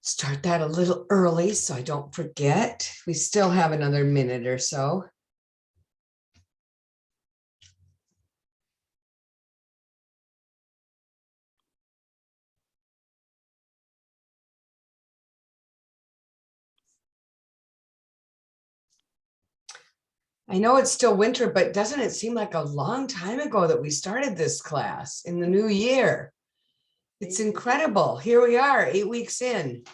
start that a little early so I don't forget. We still have another minute or so. I know it's still winter, but doesn't it seem like a long time ago that we started this class in the new year? It's incredible. Here we are, 8 weeks in.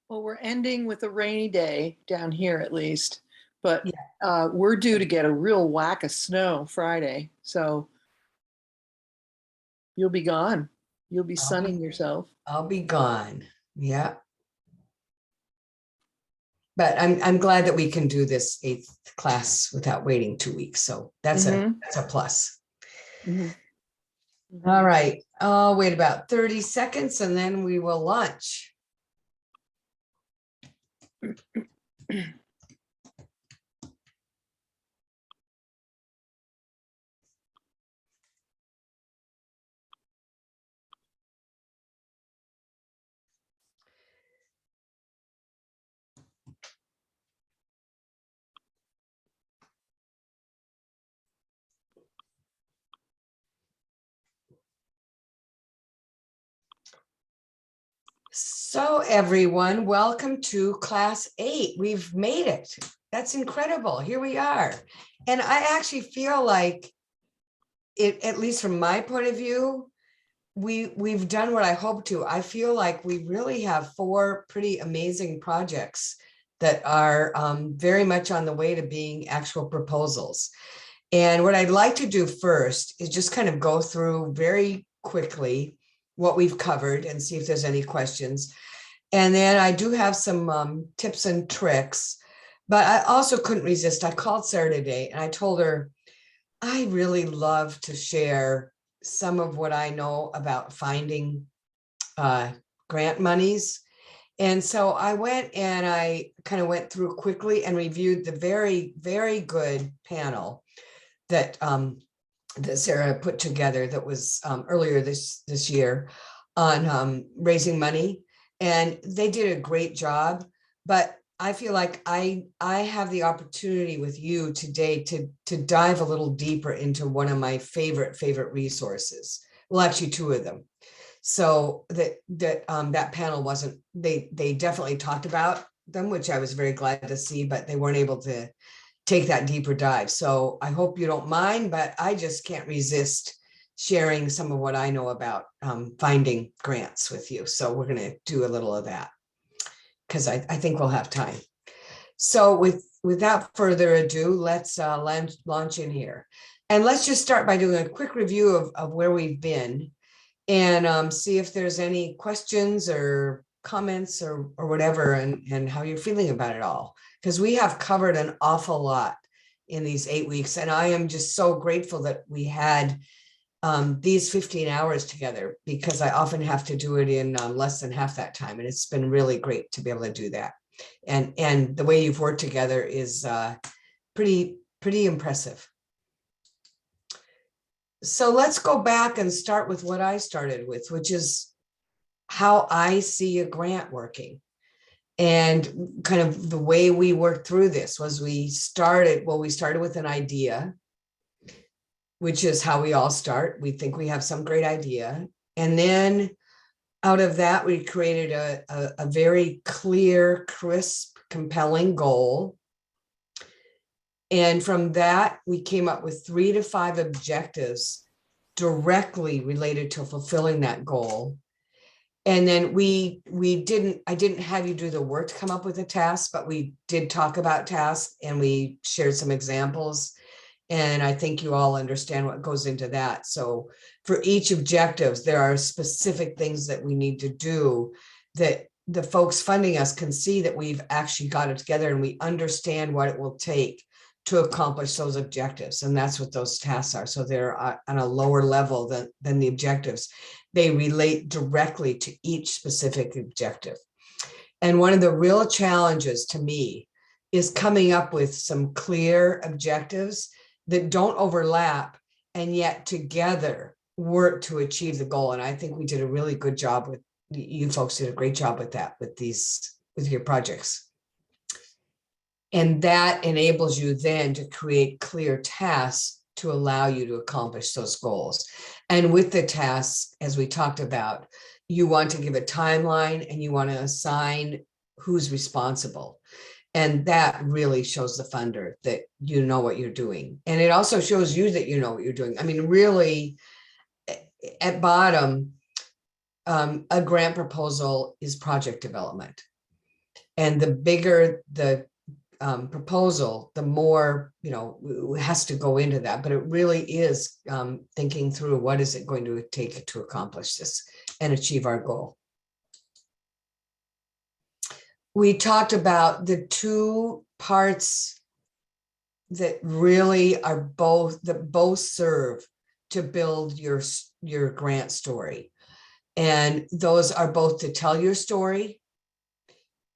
Well, we're ending with a rainy day down here at least, but Yeah. we're due to get a real whack of snow Friday. So you'll be gone. You'll be sunning yourself. I'll be gone. Yeah. But I'm glad that we can do this 8th class without waiting 2 weeks. So that's a plus. All right. I'll wait about 30 seconds and then we will launch. So everyone, welcome to class 8. We've made it. That's incredible. Here we are. And I actually feel like it, at least from my point of view, we've done what I hope to. I feel like we really have 4 pretty amazing projects that are very much on the way to being actual proposals. And what I'd like to do first is just kind of go through very quickly what we've covered and see if there's any questions. And then I do have some tips and tricks, but I also couldn't resist. I called Sarah today and I told her, I really love to share some of what I know about finding grant monies. And so I went and I kind of went through quickly and reviewed the very, very good panel that that Sarah put together that was earlier this year on raising money. And they did a great job, but I feel like I have the opportunity with you today to dive a little deeper into one of my favorite resources. Well, actually 2 of them. So that panel wasn't, they definitely talked about them, which I was very glad to see, but they weren't able to take that deeper dive. So I hope you don't mind, but I just can't resist sharing some of what I know about finding grants with you. So we're going to do a little of that because I think we'll have time. So without further ado, let's launch in here. And let's just start by doing a quick review of where we've been and see if there's any questions or comments or whatever, and how you're feeling about it all. Because we have covered an awful lot in these 8 weeks. And I am just so grateful that we had these 15 hours together, because I often have to do it in less than half that time. And it's been really great to be able to do that. And the way you've worked together is pretty impressive. So let's go back and start with what I started with, which is how I see a grant working. And kind of the way we worked through this was we started with an idea, which is how we all start. We think we have some great idea. And then out of that, we created a very clear, crisp, compelling goal. And from that, we came up with 3 to 5 objectives directly related to fulfilling that goal. And then I didn't have you do the work to come up with a task, but we did talk about tasks and we shared some examples. And I think you all understand what goes into that. So for each objectives, there are specific things that we need to do that the folks funding us can see that we've actually got it together and we understand what it will take to accomplish those objectives. And that's what those tasks are. So they're on a lower level than the objectives. They relate directly to each specific objective. And one of the real challenges to me is coming up with some clear objectives that don't overlap and yet together work to achieve the goal. And I think we did a really good job with, you folks did a great job with that, with your projects. And that enables you then to create clear tasks to allow you to accomplish those goals. And with the tasks, as we talked about, you want to give a timeline and you want to assign who's responsible. And that really shows the funder that you know what you're doing. And it also shows you that you know what you're doing. I mean, really, at bottom, a grant proposal is project development. And the bigger the proposal, the more, has to go into that. But it really is thinking through what is it going to take to accomplish this and achieve our goal. We talked about the two parts that really are that both serve to build your grant story. And those are both to tell your story.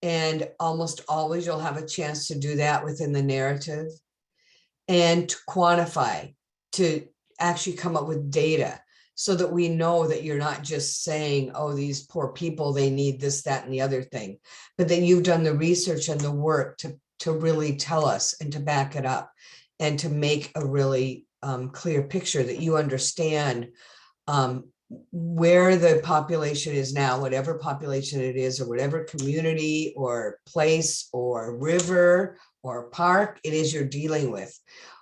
And almost always you'll have a chance to do that within the narrative, and to quantify, to actually come up with data so that we know that you're not just saying, oh, these poor people, they need this, that, and the other thing, but that you've done the research and the work to really tell us and to back it up and to make a really clear picture that you understand where the population is now, whatever population it is, or whatever community or place or river or park it is you're dealing with.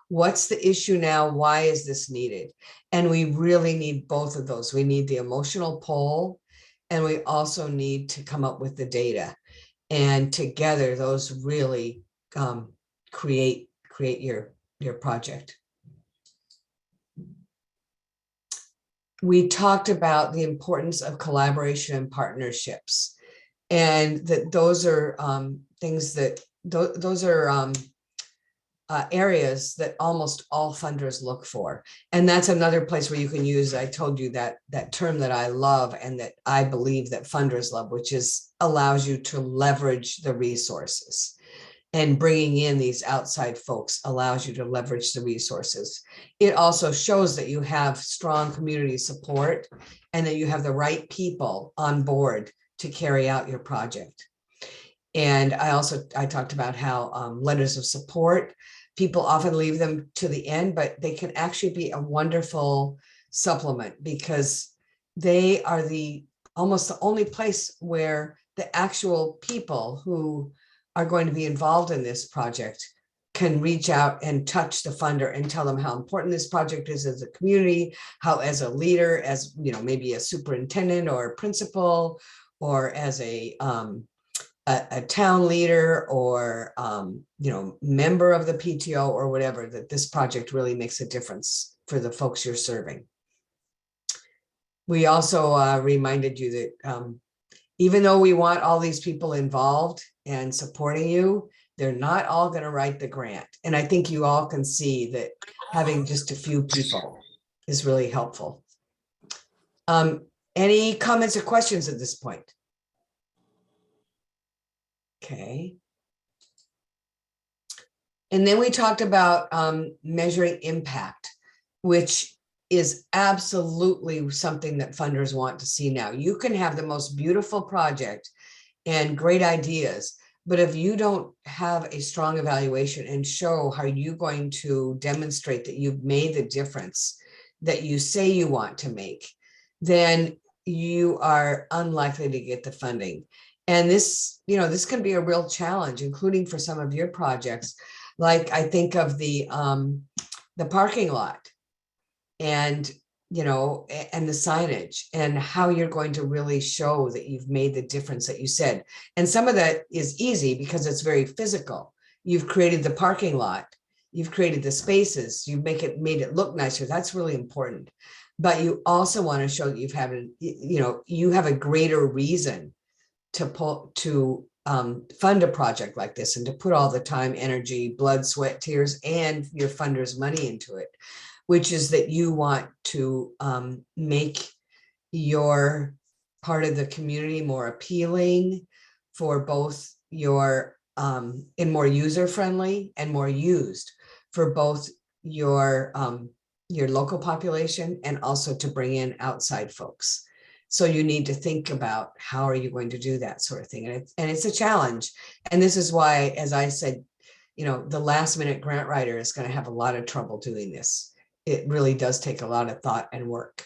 What's the issue now? Why is this needed? And we really need both of those. We need the emotional pull, and we also need to come up with the data. And together, those really create your project. We talked about the importance of collaboration and partnerships, and that those are things that those are areas that almost all funders look for. And that's another place where you can use, I told you that term that I love and that I believe that funders love, which is allows you to leverage the resources. And bringing in these outside folks allows you to leverage the resources. It also shows that you have strong community support and that you have the right people on board to carry out your project. And I talked about how letters of support, people often leave them to the end, but they can actually be a wonderful supplement because they are almost the only place where the actual people who are going to be involved in this project can reach out and touch the funder and tell them how important this project is as a community, how as a leader, as maybe a superintendent or a principal, or as a town leader or member of the PTO or whatever, that this project really makes a difference for the folks you're serving. We also reminded you that even though we want all these people involved and supporting you, they're not all going to write the grant. And I think you all can see that having just a few people is really helpful. Any comments or questions at this point? Okay. And then we talked about measuring impact, which is absolutely something that funders want to see now. You can have the most beautiful project and great ideas, but if you don't have a strong evaluation and show how you're going to demonstrate that you've made the difference that you say you want to make, then you are unlikely to get the funding. And this, this can be a real challenge, including for some of your projects. Like I think of the parking lot and, and the signage and how you're going to really show that you've made the difference that you said. And some of that is easy because it's very physical. You've created the parking lot, you've created the spaces, you've made it look nicer. That's really important. But you also want to show that you have a greater reason to fund a project like this and to put all the time, energy, blood, sweat, tears, and your funders' money into it, which is that you want to make your part of the community more appealing for both and more user-friendly and more used for both your your local population and also to bring in outside folks. So you need to think about how are you going to do that sort of thing. And it's a challenge. And this is why, as I said, the last minute grant writer is going to have a lot of trouble doing this. It really does take a lot of thought and work.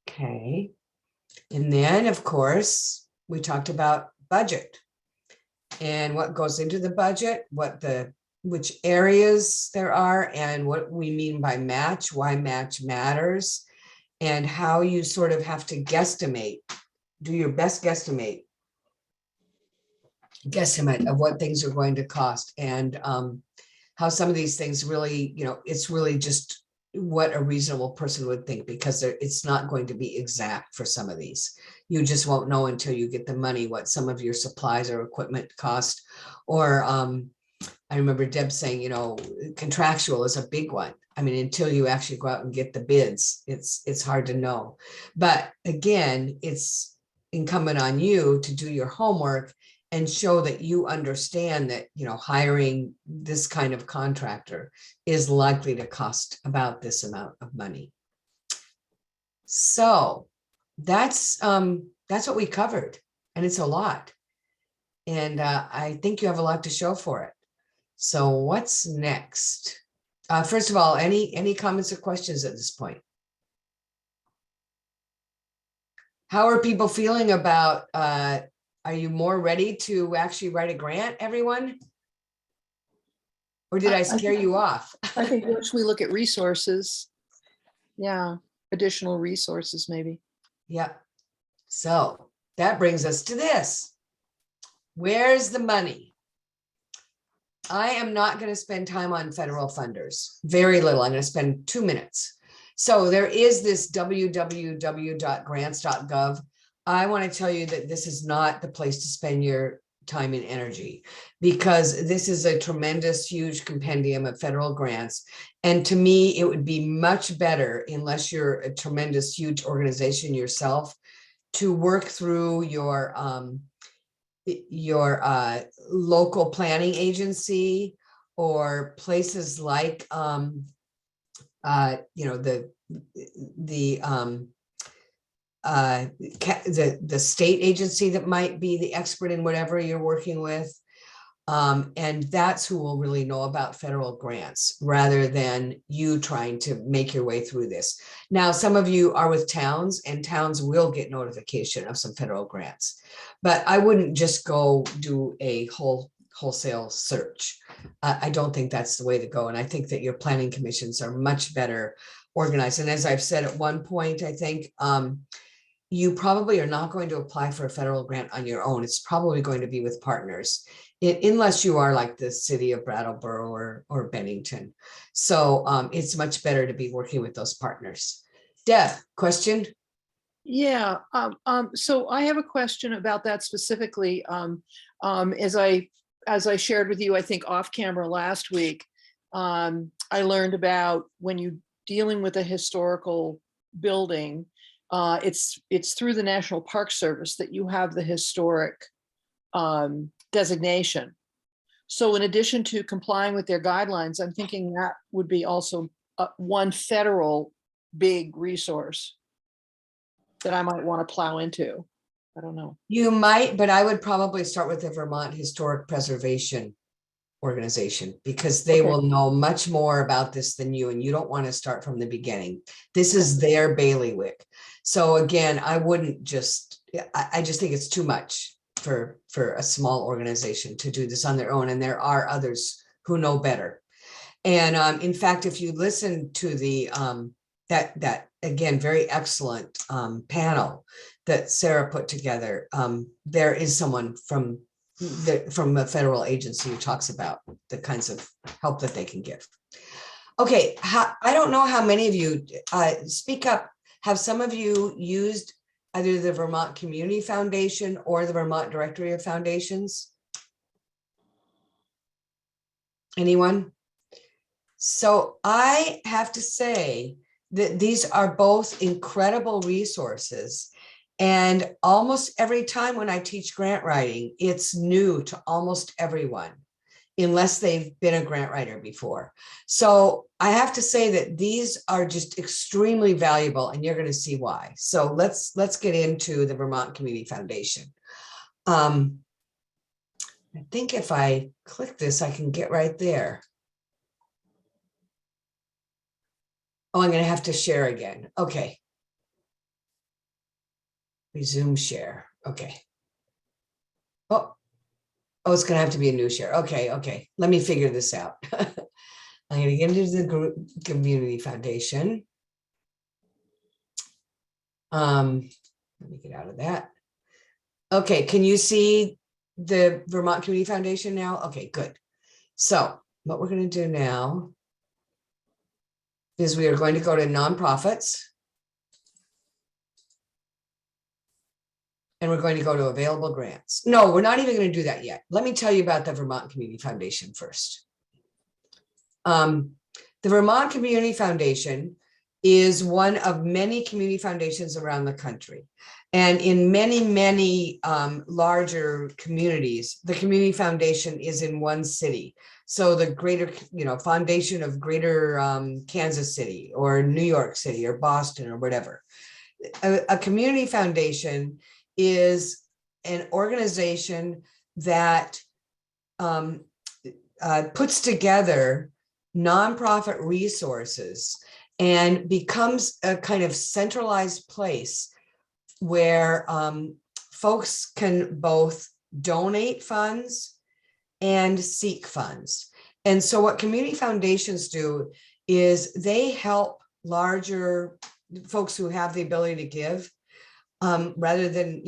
Okay. And then, of course, we talked about budget and what goes into the budget, which areas there are, and what we mean by match, why match matters, and how you sort of have to guesstimate, do your best guesstimate of what things are going to cost, and how some of these things really, it's really just what a reasonable person would think, because it's not going to be exact for some of these. You just won't know until you get the money what some of your supplies or equipment cost. Or I remember Deb saying, contractual is a big one. I mean, until you actually go out and get the bids, it's hard to know. But again, it's incumbent on you to do your homework and show that you understand that, hiring this kind of contractor is likely to cost about this amount of money. So that's what we covered, and it's a lot. And I think you have a lot to show for it. So what's next? First of all, any comments or questions at this point? How are people feeling about, are you more ready to actually write a grant, everyone? Or did I scare you off? I think once we look at resources, yeah, additional resources maybe. Yeah. So that brings us to this. Where's the money? I am not going to spend time on federal funders. Very little. I'm going to spend 2 minutes. So there is this www.grants.gov. I want to tell you that this is not the place to spend your time and energy, because this is a tremendous, huge compendium of federal grants. And to me, it would be much better, unless you're a tremendous, huge organization yourself, to work through your local planning agency, or places like the state agency that might be the expert in whatever you're working with. And that's who will really know about federal grants, rather than you trying to make your way through this. Now, some of you are with towns, and towns will get notification of some federal grants, but I wouldn't just go do a wholesale search. I don't think that's the way to go. And I think that your planning commissions are much better organized. And as I've said at one point, I think you probably are not going to apply for a federal grant on your own. It's probably going to be with partners, unless you are like the city of Brattleboro or Bennington. So it's much better to be working with those partners. Deb, question? Yeah. So I have a question about that specifically. As I shared with you, I think off camera last week, I learned about when you're dealing with a historical building, it's through the National Park Service that you have the historic designation. So in addition to complying with their guidelines, I'm thinking that would be also one federal big resource that I might want to plow into. I don't know. You might, but I would probably start with the Vermont Historic Preservation Organization, because they will know much more about this than you, and you don't want to start from the beginning. This is their bailiwick. So again, I wouldn't just, I just think it's too much for a small organization to do this on their own. And there are others who know better. And in fact, if you listen to the, that again, very excellent panel that Sarah put together, there is someone from a federal agency who talks about the kinds of help that they can give. Okay, I don't know how many of you, speak up. Have some of you used either the Vermont Community Foundation or the Vermont Directory of Foundations? Anyone? So I have to say that these are both incredible resources. And almost every time when I teach grant writing, it's new to almost everyone. unless they've been a grant writer before. So I have to say that these are just extremely valuable, and you're going to see why. So let's get into the Vermont Community Foundation. I think if I click this, I can get right there. Oh, I'm going to have to share again. Okay. Resume share. Okay. Oh, it's going to have to be a new share. Okay. Let me figure this out. I'm going to get into the Community Foundation. Let me get out of that. Okay, can you see the Vermont Community Foundation now? Okay, good. So what we're going to do now is we are going to go to nonprofits. And we're going to go to available grants. No, we're not even going to do that yet. Let me tell you about the Vermont Community Foundation first. The Vermont Community Foundation is one of many community foundations around the country. And in many larger communities, the community foundation is in one city. So the greater, foundation of greater Kansas City or New York City or Boston or whatever. A community foundation is an organization that puts together nonprofit resources and becomes a kind of centralized place where folks can both donate funds and seek funds. And so what community foundations do is they help larger folks who have the ability to give, rather than,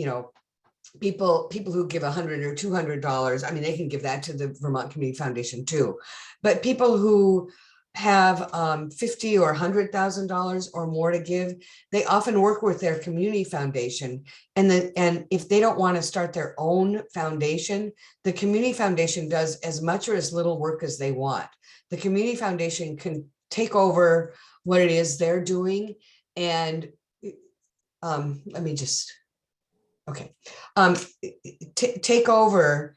people who give $100 or $200. I mean, they can give that to the Vermont Community Foundation too. But people who have $50,000 or $100,000 or more to give, they often work with their community foundation. And if they don't want to start their own foundation, the community foundation does as much or as little work as they want. The community foundation can take over what it is they're doing. And let me just, okay. Take over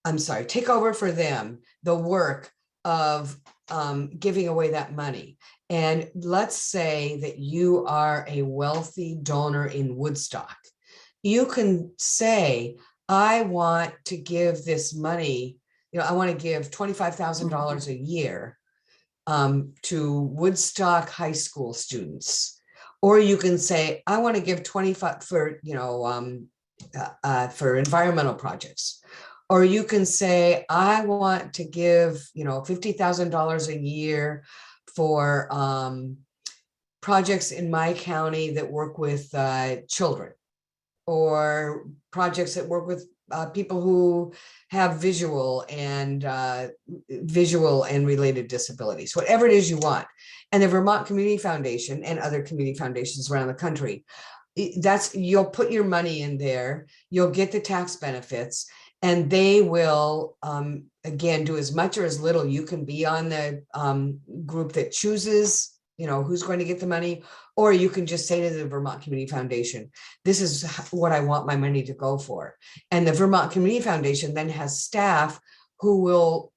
for them the work of giving away that money. And let's say that you are a wealthy donor in Woodstock. You can say, I want to give this money, I want to give $25,000 a year to Woodstock high school students. Or you can say, I want to give 25 for, for environmental projects. Or you can say, I want to give, $50,000 a year for projects in my county that work with children, or projects that work with people who have visual and related disabilities, whatever it is you want. And the Vermont Community Foundation and other community foundations around the country, you'll put your money in there, you'll get the tax benefits, and they will, again, do as much or as little. You can be on the group that chooses, who's going to get the money, or you can just say to the Vermont Community Foundation, this is what I want my money to go for. And the Vermont Community Foundation then has staff who will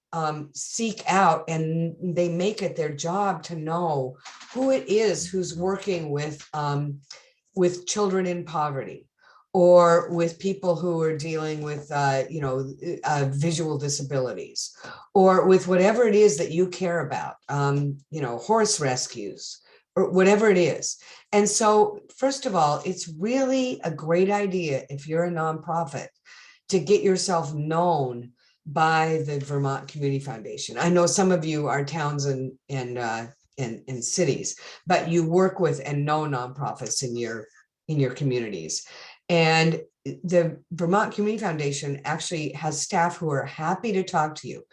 seek out, and they make it their job to know who it is who's working with children in poverty, or with people who are dealing with, visual disabilities, or with whatever it is that you care about, horse rescues, or whatever it is. And so, first of all, it's really a great idea, if you're a nonprofit, to get yourself known by the Vermont Community Foundation. I know some of you are towns and cities, but you work with and know nonprofits in your communities. And the Vermont Community Foundation actually has staff who are happy to talk to you.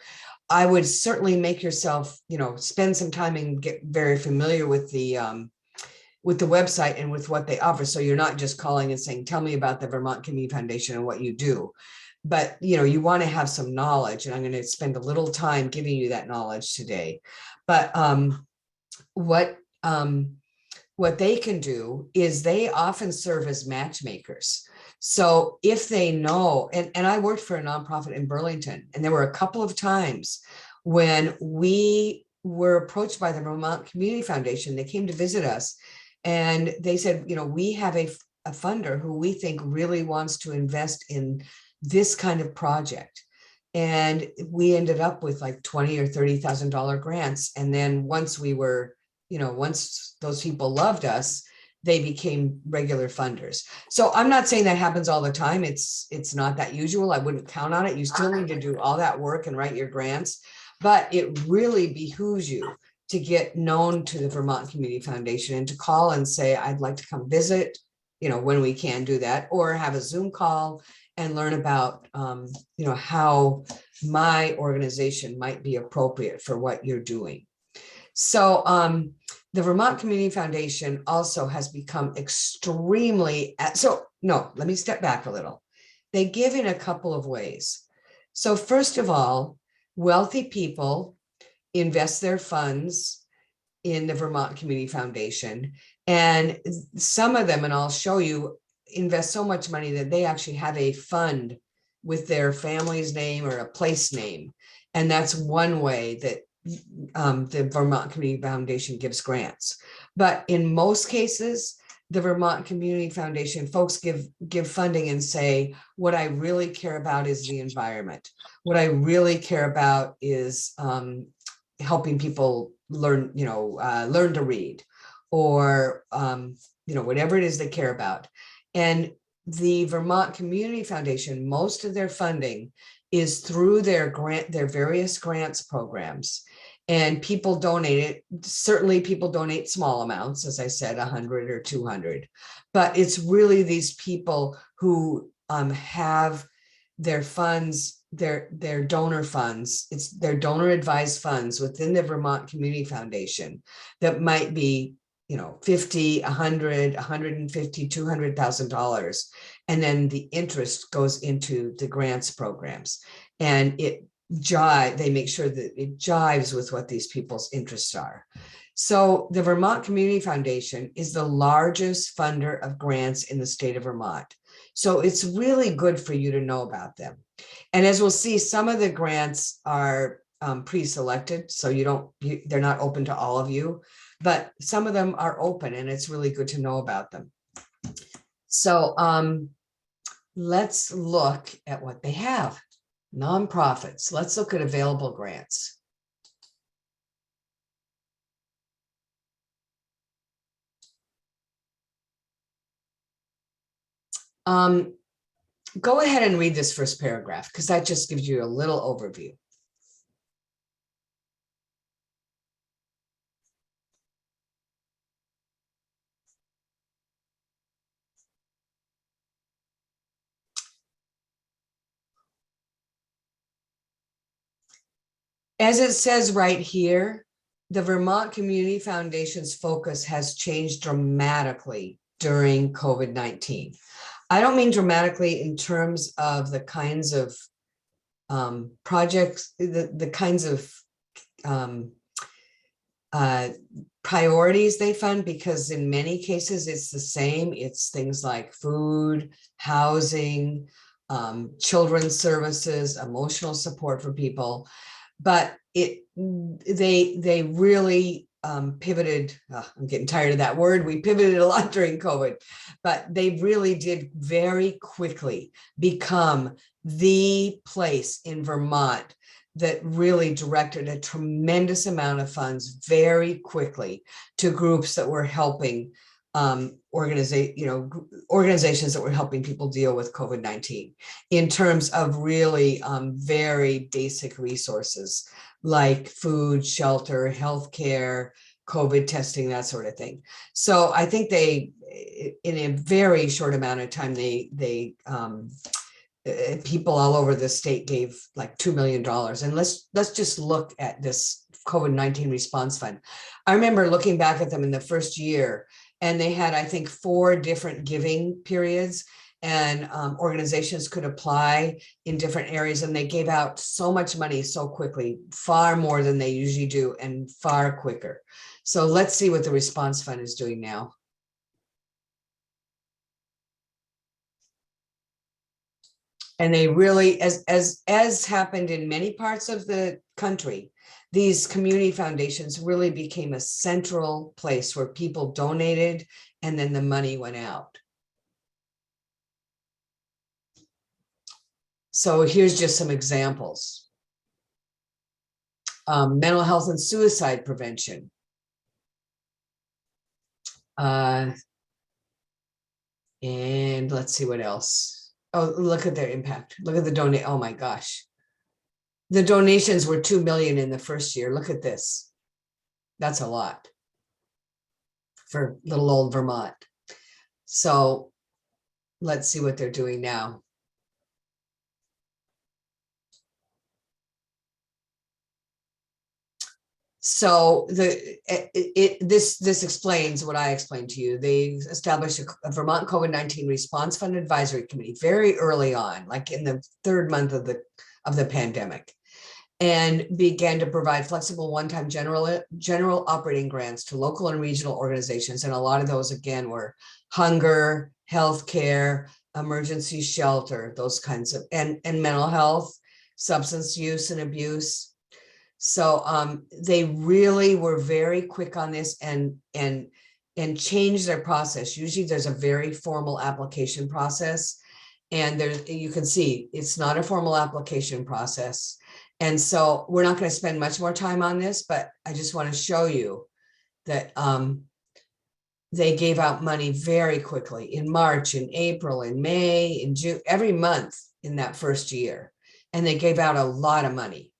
I would certainly make yourself, spend some time and get very familiar with the website and with what they offer. So you're not just calling and saying, tell me about the Vermont Community Foundation and what you do. But, you want to have some knowledge, and I'm going to spend a little time giving you that knowledge today. But what what they can do is they often serve as matchmakers. So if they know, and I worked for a nonprofit in Burlington, and there were a couple of times when we were approached by the Vermont Community Foundation. They came to visit us and they said, we have a funder who we think really wants to invest in this kind of project. And we ended up with like $20,000 or $30,000 grants. And then once we were, once those people loved us, they became regular funders. So I'm not saying that happens all the time. It's not that usual. I wouldn't count on it. You still need to do all that work and write your grants, but it really behooves you to get known to the Vermont Community Foundation and to call and say, I'd like to come visit, when we can do that, or have a Zoom call and learn about, how my organization might be appropriate for what you're doing. So the Vermont Community Foundation also has become extremely, let me step back a little. They give in a couple of ways. So first of all, wealthy people invest their funds in the Vermont Community Foundation. And some of them, and I'll show you, invest so much money that they actually have a fund with their family's name or a place name. And that's one way that the Vermont Community Foundation gives grants. But in most cases, the Vermont Community Foundation folks give funding and say, what I really care about is the environment. What I really care about is helping people learn, learn to read, or whatever it is they care about. And the Vermont Community Foundation, most of their funding is through their various grants programs. And people donate it. Certainly people donate small amounts, as I said, 100 or 200, but it's really these people who have their funds, their donor funds, it's their donor advised funds within the Vermont Community Foundation that might be, $50, $100, $150, $200,000. And then the interest goes into the grants programs. And they make sure that it jives with what these people's interests are. So the Vermont Community Foundation is the largest funder of grants in the state of Vermont. So it's really good for you to know about them. And as we'll see, some of the grants are pre-selected, so they're not open to all of you, but some of them are open, and it's really good to know about them. So let's look at what they have. Nonprofits. Let's look at available grants. Go ahead and read this first paragraph, because that just gives you a little overview. As it says right here, the Vermont Community Foundation's focus has changed dramatically during COVID-19. I don't mean dramatically in terms of the kinds of projects, the kinds of priorities they fund, because in many cases it's the same. It's things like food, housing, children's services, emotional support for people. But they really pivoted. I'm getting tired of that word. We pivoted a lot during COVID, but they really did very quickly become the place in Vermont that really directed a tremendous amount of funds very quickly to groups that were helping organizations that were helping people deal with COVID-19 in terms of really very basic resources like food, shelter, healthcare, COVID testing, that sort of thing. So I think they, in a very short amount of time, people all over the state gave like $2 million. And let's just look at this COVID-19 response fund. I remember looking back at them in the first year, and they had, I think, 4 different giving periods, and organizations could apply in different areas, and they gave out so much money so quickly, far more than they usually do, and far quicker. So let's see what the response fund is doing now. And they really, as happened in many parts of the country, these community foundations really became a central place where people donated and then the money went out. So here's just some examples. Mental health and suicide prevention. And let's see what else. Oh, look at their impact. Look at the donate. Oh my gosh. The donations were 2 million in the first year. Look at this. That's a lot for little old Vermont. So let's see what they're doing now. So this explains what I explained to you. They established a Vermont COVID-19 Response Fund Advisory Committee very early on, like in the third month of the pandemic, and began to provide flexible one-time general operating grants to local and regional organizations. And a lot of those, again, were hunger, healthcare, emergency shelter, those kinds of, and mental health, substance use and abuse. So they really were very quick on this and changed their process. Usually there's a very formal application process, and you can see it's not a formal application process. And so we're not going to spend much more time on this, but I just want to show you that they gave out money very quickly in March, in April, in May, in June, every month in that first year. And they gave out a lot of money.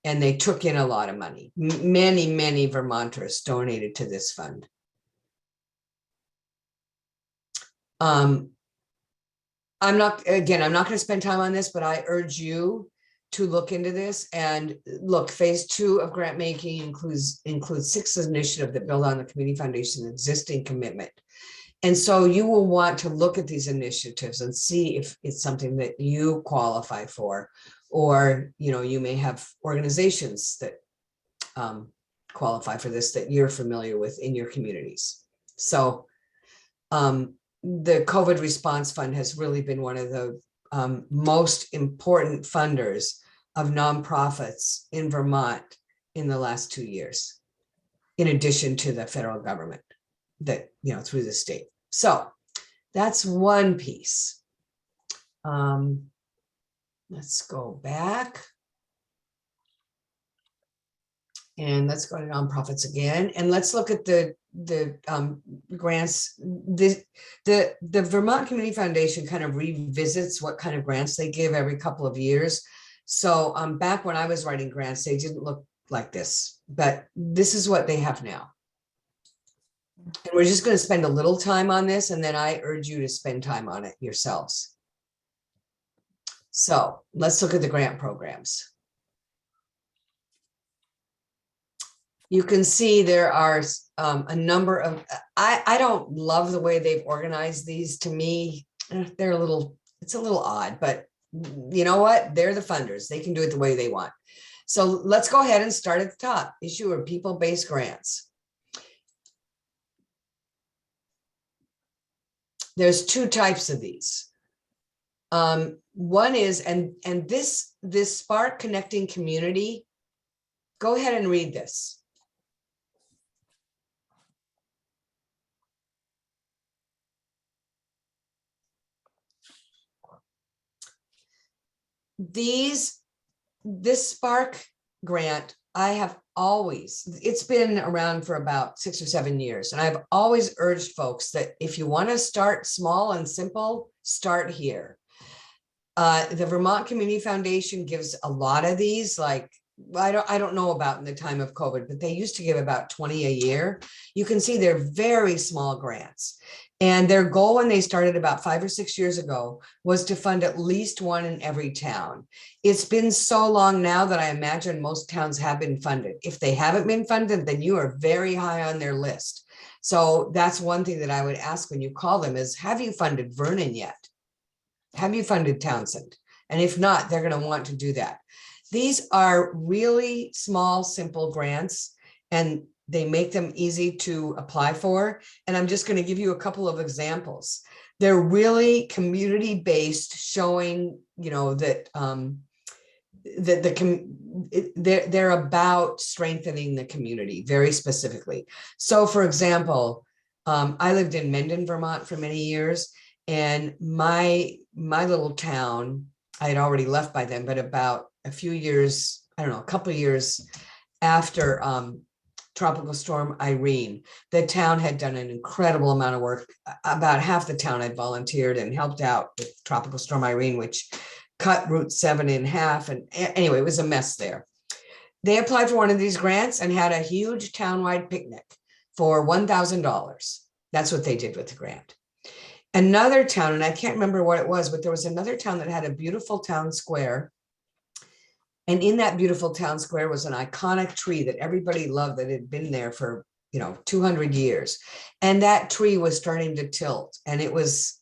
And they took in a lot of money. Many, many Vermonters donated to this fund. I'm not going to spend time on this, but I urge you to look into this. And look, phase 2 of grant making includes 6 initiatives that build on the Community Foundation's existing commitment. And so you will want to look at these initiatives and see if it's something that you qualify for, or you may have organizations that qualify for this that you're familiar with in your communities. So the COVID Response Fund has really been one of the most important funders of nonprofits in Vermont in the last 2 years, in addition to the federal government that, through the state. So that's one piece. Let's go back. And let's go to nonprofits again. And let's look at the grants. The Vermont Community Foundation kind of revisits what kind of grants they give every couple of years. So back when I was writing grants, they didn't look like this, but this is what they have now. And we're just going to spend a little time on this, and then I urge you to spend time on it yourselves. So let's look at the grant programs. You can see there are a number of, I don't love the way they've organized these. To me, it's a little odd, but you know what? They're the funders. They can do it the way they want. So let's go ahead and start at the top. Issue or people-based grants. There's 2 types of these. One is, and this Spark Connecting Community, go ahead and read this. This Spark grant, it's been around for about 6 or 7 years. And I've always urged folks that if you want to start small and simple, start here. The Vermont Community Foundation gives a lot of these, like, I don't know about in the time of COVID, but they used to give about 20 a year. You can see they're very small grants. And their goal when they started about 5 or 6 years ago was to fund at least one in every town. It's been so long now that I imagine most towns have been funded. If they haven't been funded, then you are very high on their list. So that's one thing that I would ask when you call them is, have you funded Vernon yet? Have you funded Townsend? And if not, they're going to want to do that. These are really small, simple grants, and they make them easy to apply for. And I'm just going to give you a couple of examples. They're really community-based, showing, that they're about strengthening the community very specifically. So for example, I lived in Mendon, Vermont for many years, and my little town, I had already left by then, but about a few years, I don't know, a couple of years after Tropical Storm Irene, the town had done an incredible amount of work. About half the town had volunteered and helped out with Tropical Storm Irene, which cut Route 7 in half. And anyway, it was a mess there. They applied for one of these grants and had a huge townwide picnic for $1,000. That's what they did with the grant. Another town, and I can't remember what it was, but there was another town that had a beautiful town square. And in that beautiful town square was an iconic tree that everybody loved, that had been there for, 200 years. And that tree was starting to tilt, and it was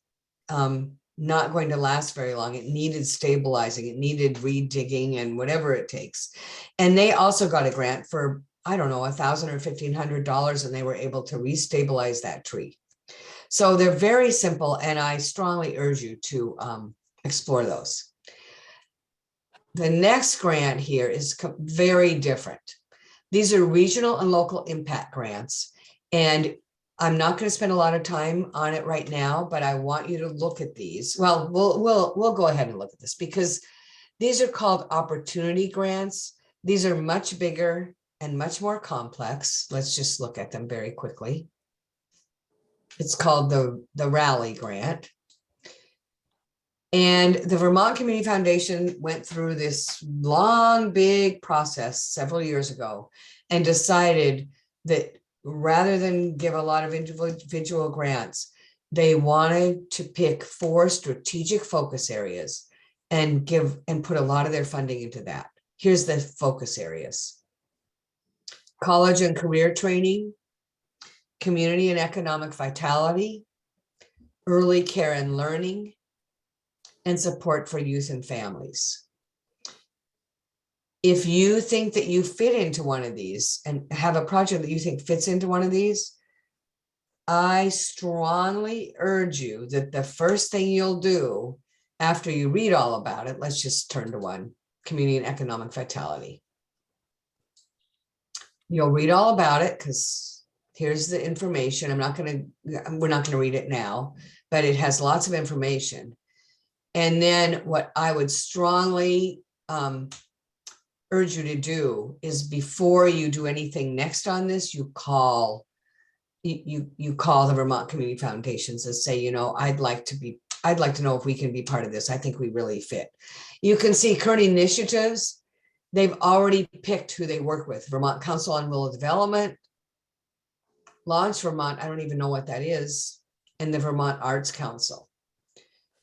not going to last very long. It needed stabilizing, it needed redigging and whatever it takes. And they also got a grant for, I don't know, $1,000 or $1,500, and they were able to restabilize that tree. So they're very simple, and I strongly urge you to explore those. The next grant here is very different. These are regional and local impact grants, and I'm not going to spend a lot of time on it right now, but I want you to look at these. Well, we'll go ahead and look at this, because these are called opportunity grants. These are much bigger and much more complex. Let's just look at them very quickly. It's called the Rally Grant. And the Vermont Community Foundation went through this long, big process several years ago and decided that rather than give a lot of individual grants, they wanted to pick 4 strategic focus areas and put a lot of their funding into that. Here's the focus areas: college and career training, community and economic vitality, early care and learning, and support for youth and families. If you think that you fit into one of these and have a project that you think fits into one of these, I strongly urge you that the first thing you'll do after you read all about it, let's just turn to one, community and economic vitality. You'll read all about it, because here's the information. we're not going to read it now, but it has lots of information. And then what I would strongly urge you to do is, before you do anything next on this, you call the Vermont Community Foundations and say, I'd like to know if we can be part of this. I think we really fit. You can see current initiatives. They've already picked who they work with. Vermont Council on Rural Development, Launch Vermont, I don't even know what that is, and the Vermont Arts Council.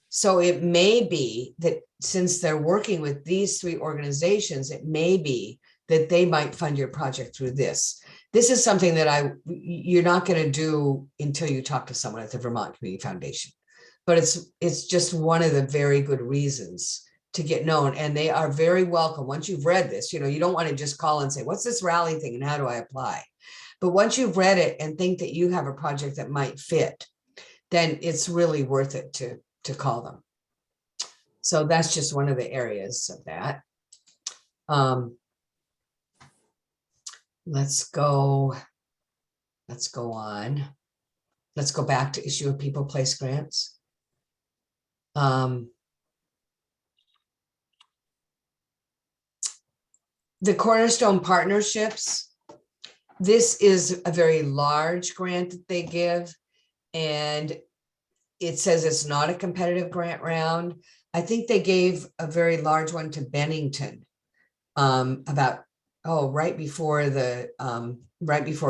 So it may be that since they're working with these 3 organizations, it may be that they might fund your project through this. This is something that you're not going to do until you talk to someone at the Vermont Community Foundation. But it's just one of the very good reasons to get known. And they are very welcome. Once you've read this, you don't want to just call and say, what's this rally thing and how do I apply? But once you've read it and think that you have a project that might fit, then it's really worth it to call them. So that's just one of the areas of that. Let's go on. Let's go back to issue of people place grants. The Cornerstone Partnerships. This is a very large grant that they give, and it says it's not a competitive grant round. I think they gave a very large one to Bennington right before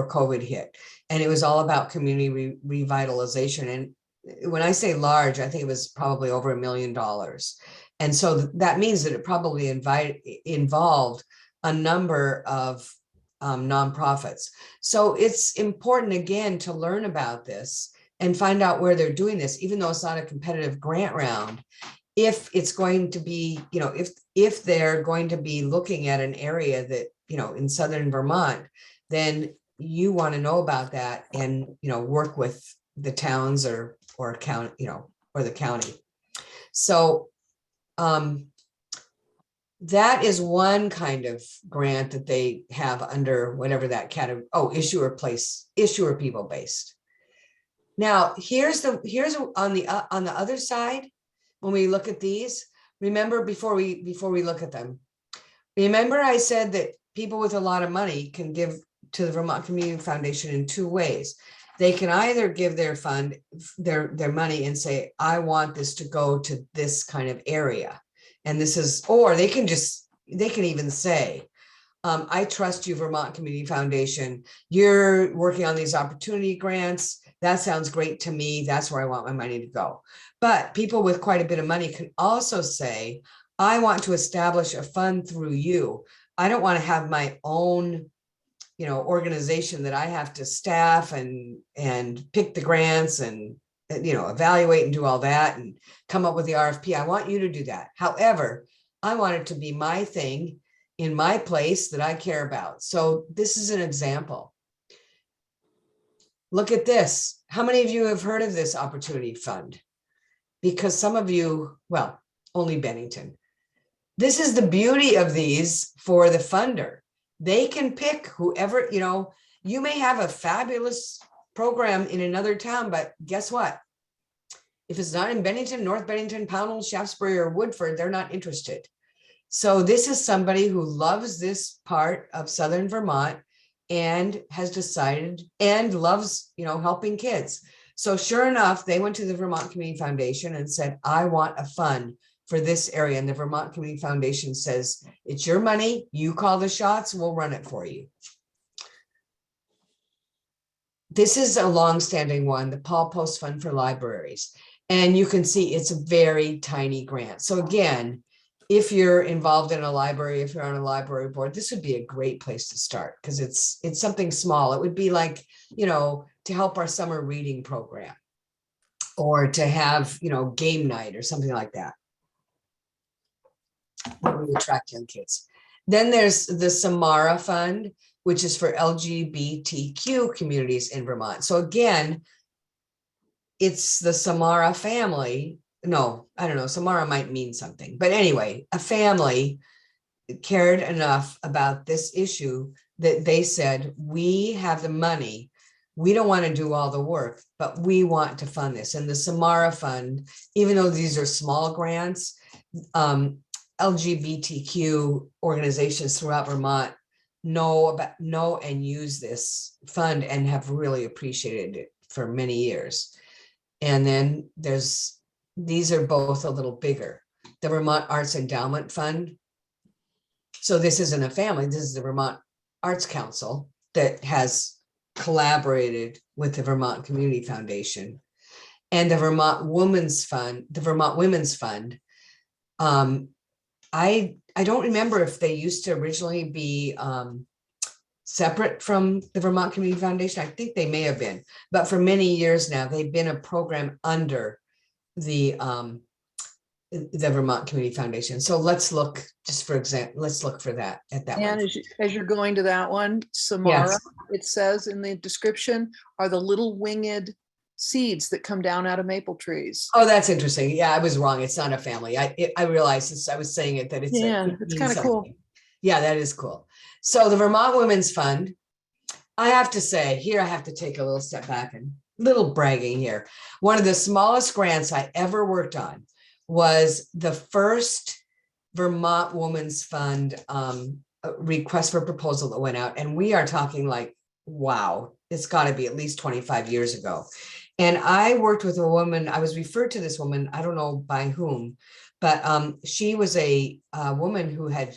COVID hit, and it was all about community revitalization. And when I say large, I think it was probably over $1 million. And so that means that it probably involved a number of nonprofits. So it's important, again, to learn about this and find out where they're doing this, even though it's not a competitive grant round. If it's going to be, if they're going to be looking at an area that, in southern Vermont, then you want to know about that and, work with the towns or county, or the county. So that is one kind of grant that they have under whatever that category. Oh, issuer people based. Now, here's on the other side, when we look at these, remember before we look at them, remember I said that people with a lot of money can give to the Vermont Community Foundation in two ways. They can either give their fund, their money and say, I want this to go to this kind of area. And this is, or they can even say, I trust you, Vermont Community Foundation. You're working on these opportunity grants. That sounds great to me. That's where I want my money to go. But people with quite a bit of money can also say, I want to establish a fund through you. I don't want to have my own, organization that I have to staff and pick the grants and, evaluate and do all that and come up with the RFP. I want you to do that. However, I want it to be my thing in my place that I care about. So this is an example. Look at this. How many of you have heard of this opportunity fund? Because some of you, well, only Bennington. This is the beauty of these for the funder. They can pick whoever, you may have a fabulous program in another town, but guess what? If it's not in Bennington, North Bennington, Pownell, Shaftesbury, or Woodford, they're not interested. So this is somebody who loves this part of Southern Vermont and has decided and loves, helping kids. So sure enough, they went to the Vermont Community Foundation and said, I want a fund for this area. And the Vermont Community Foundation says, it's your money. You call the shots. We'll run it for you. This is a longstanding one, the Paul Post Fund for Libraries. And you can see it's a very tiny grant. So again, if you're involved in a library, if you're on a library board, this would be a great place to start because it's something small. It would be like, to help our summer reading program or to have, game night or something like that. We attract young kids. Then there's the Samara Fund, which is for LGBTQ communities in Vermont. So again, it's the Samara family. No, I don't know. Samara might mean something. But anyway, a family cared enough about this issue that they said, we have the money. We don't want to do all the work, but we want to fund this. And the Samara Fund, even though these are small grants, LGBTQ organizations throughout Vermont know and use this fund and have really appreciated it for many years. And then these are both a little bigger. The Vermont Arts Endowment Fund. So this isn't a family, this is the Vermont Arts Council that has collaborated with the Vermont Community Foundation. And the Vermont Women's Fund, I don't remember if they used to originally be separate from the Vermont Community Foundation. I think they may have been, but for many years now, they've been a program under the Vermont Community Foundation. So let's look, just for example, let's look for that at that And one. as you're going to that one, Samara, Yes. it says in the description, are the little winged seeds that come down out of maple trees. Oh, that's interesting. Yeah, I was wrong. It's not a family. I realized this, I was saying it that it's It's kind of cool. Yeah, that is cool. So the Vermont Women's Fund, I have to say here, I have to take a little step back and little bragging here. One of the smallest grants I ever worked on was the first Vermont Women's Fund request for proposal that went out. And we are talking like, wow, it's got to be at least 25 years ago. And I worked with a woman, I was referred to this woman, I don't know by whom, but she was a woman who had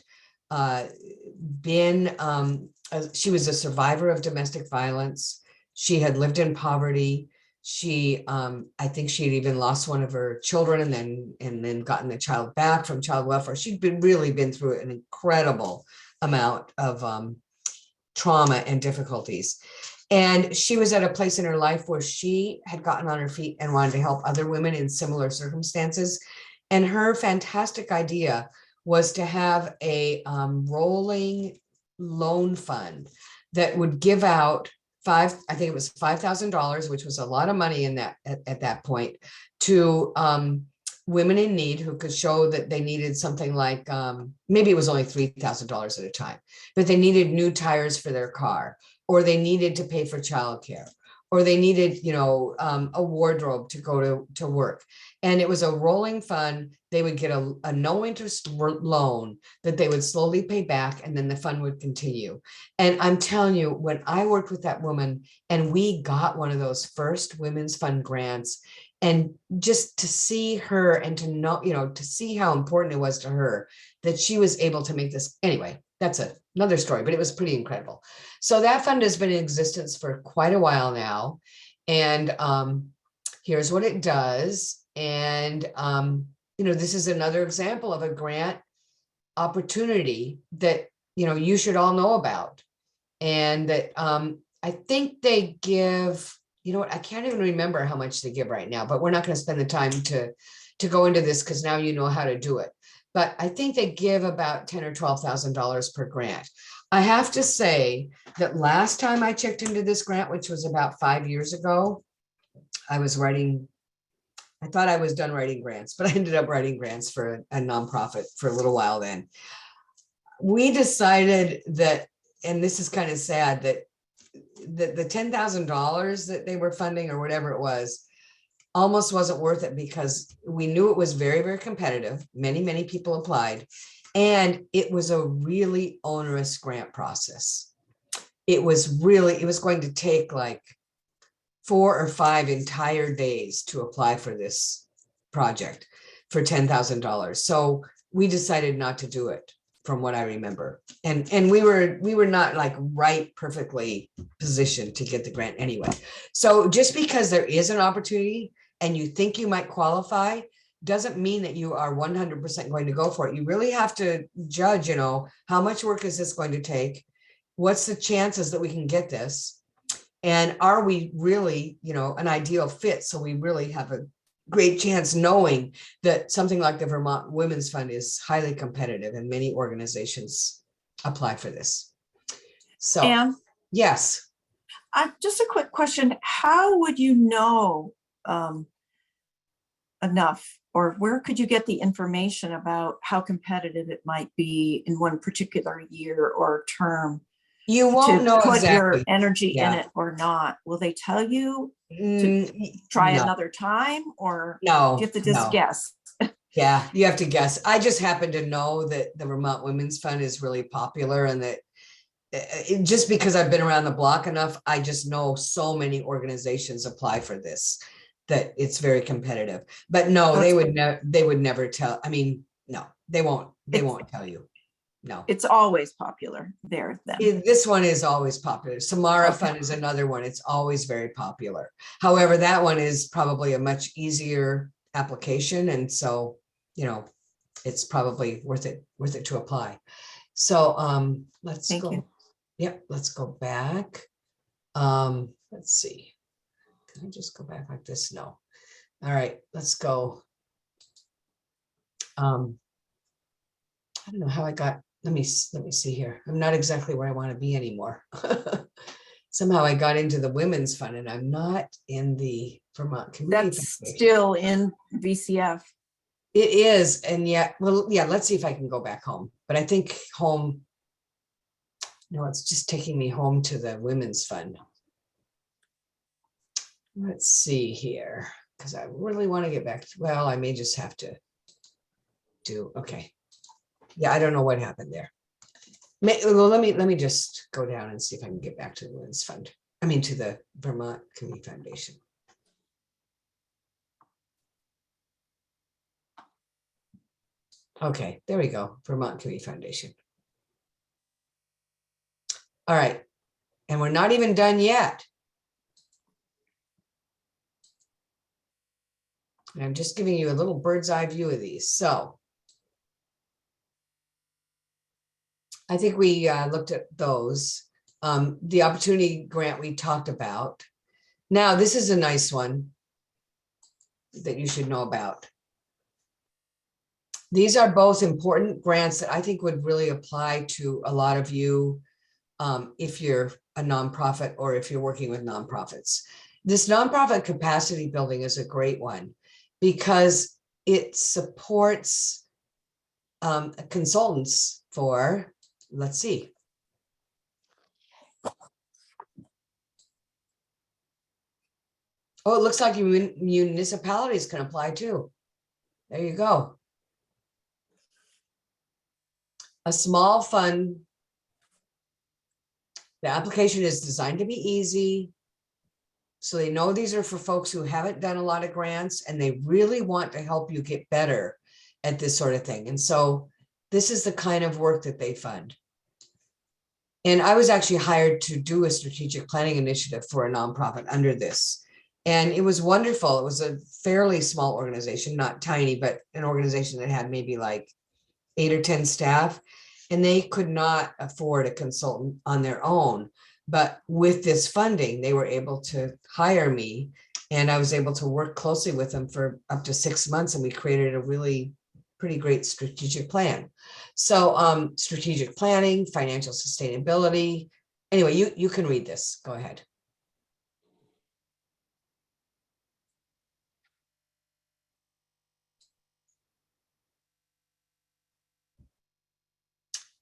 she was a survivor of domestic violence. She had lived in poverty. She, I think she had even lost one of her children and then gotten the child back from child welfare. She'd really been through an incredible amount of trauma and difficulties. And she was at a place in her life where she had gotten on her feet and wanted to help other women in similar circumstances. And her fantastic idea was to have a rolling loan fund that would give out I think it was $5,000, which was a lot of money in that at that point, to women in need who could show that they needed something like, maybe it was only $3,000 at a time, but they needed new tires for their car, or they needed to pay for childcare, or they needed, a wardrobe to go to work. And it was a rolling fund. They would get a no interest loan that they would slowly pay back, and then the fund would continue. And I'm telling you, when I worked with that woman and we got one of those first women's fund grants, and just to see her and to know, to see how important it was to her that she was able to make this. Anyway, that's another story, but it was pretty incredible. So that fund has been in existence for quite a while now. And here's what it does. And, this is another example of a grant opportunity that, you should all know about. And that I think they give, I can't even remember how much they give right now, but we're not going to spend the time to go into this because now you know how to do it. But I think they give about $10,000 or $12,000 per grant. I have to say that last time I checked into this grant, which was about 5 years ago, I thought I was done writing grants, but I ended up writing grants for a nonprofit for a little while then. We decided that, and this is kind of sad, that the $10,000 that they were funding or whatever it was almost wasn't worth it, because we knew it was very, very competitive. Many, many people applied, and it was a really onerous grant process. It was going to take like 4 or 5 entire days to apply for this project for $10,000. So we decided not to do it, from what I remember. And we were not like right perfectly positioned to get the grant anyway. So just because there is an opportunity and you think you might qualify, doesn't mean that you are 100% going to go for it. You really have to judge, how much work is this going to take? What's the chances that we can get this? And are we really, an ideal fit? So we really have a great chance, knowing that something like the Vermont Women's Fund is highly competitive and many organizations apply for this. So, And yes. just a quick question. How would you know enough, or where could you get the information about how competitive it might be in one particular year or term? You won't know put exactly your energy Yeah. in it or not? Will they tell you to try No. another time, or No, do you have to just no. guess? Yeah, you have to guess. I just happen to know that the Vermont Women's Fund is really popular, and that just because I've been around the block enough, I just know so many organizations apply for this that it's very competitive. But no, they would never tell. I mean, no, they won't tell you. No. It's always popular there then. This one is always popular. Samara Okay. Fund is another one. It's always very popular. However, that one is probably a much easier application. And so, it's probably worth it to apply. So let's Thank go. you. Yep, let's go back. Let's see. Can I just go back like this? No. All right, let's go. I don't know how I got. Let me see here. I'm not exactly where I want to be anymore. Somehow I got into the Women's Fund, and I'm not in the Vermont Community That's Foundation. still in VCF. It is, and yet, well, yeah, let's see if I can go back home. But I think home, no, it's just taking me home to the Women's Fund. Let's see here, because I really want to get back to, well, I may just have to do, okay. Yeah, I don't know what happened there. Well, let me just go down and see if I can get back to the Women's Fund. I mean, to the Vermont Community Foundation. Okay, there we go. Vermont Community Foundation. All right, and we're not even done yet. And I'm just giving you a little bird's eye view of these. So I think we looked at those. The opportunity grant we talked about. Now, this is a nice one that you should know about. These are both important grants that I think would really apply to a lot of you if you're a nonprofit or if you're working with nonprofits. This nonprofit capacity building is a great one because it supports consultants for, let's see. Oh, it looks like municipalities can apply too. There you go. A small fund. The application is designed to be easy. So they know these are for folks who haven't done a lot of grants and they really want to help you get better at this sort of thing. And so this is the kind of work that they fund. And I was actually hired to do a strategic planning initiative for a nonprofit under this. And it was wonderful. It was a fairly small organization, not tiny, but an organization that had maybe like 8 or 10 staff. And they could not afford a consultant on their own. But with this funding, they were able to hire me. And I was able to work closely with them for up to 6 months. And we created a really pretty great strategic plan. So strategic planning, financial sustainability. Anyway, you can read this. Go ahead.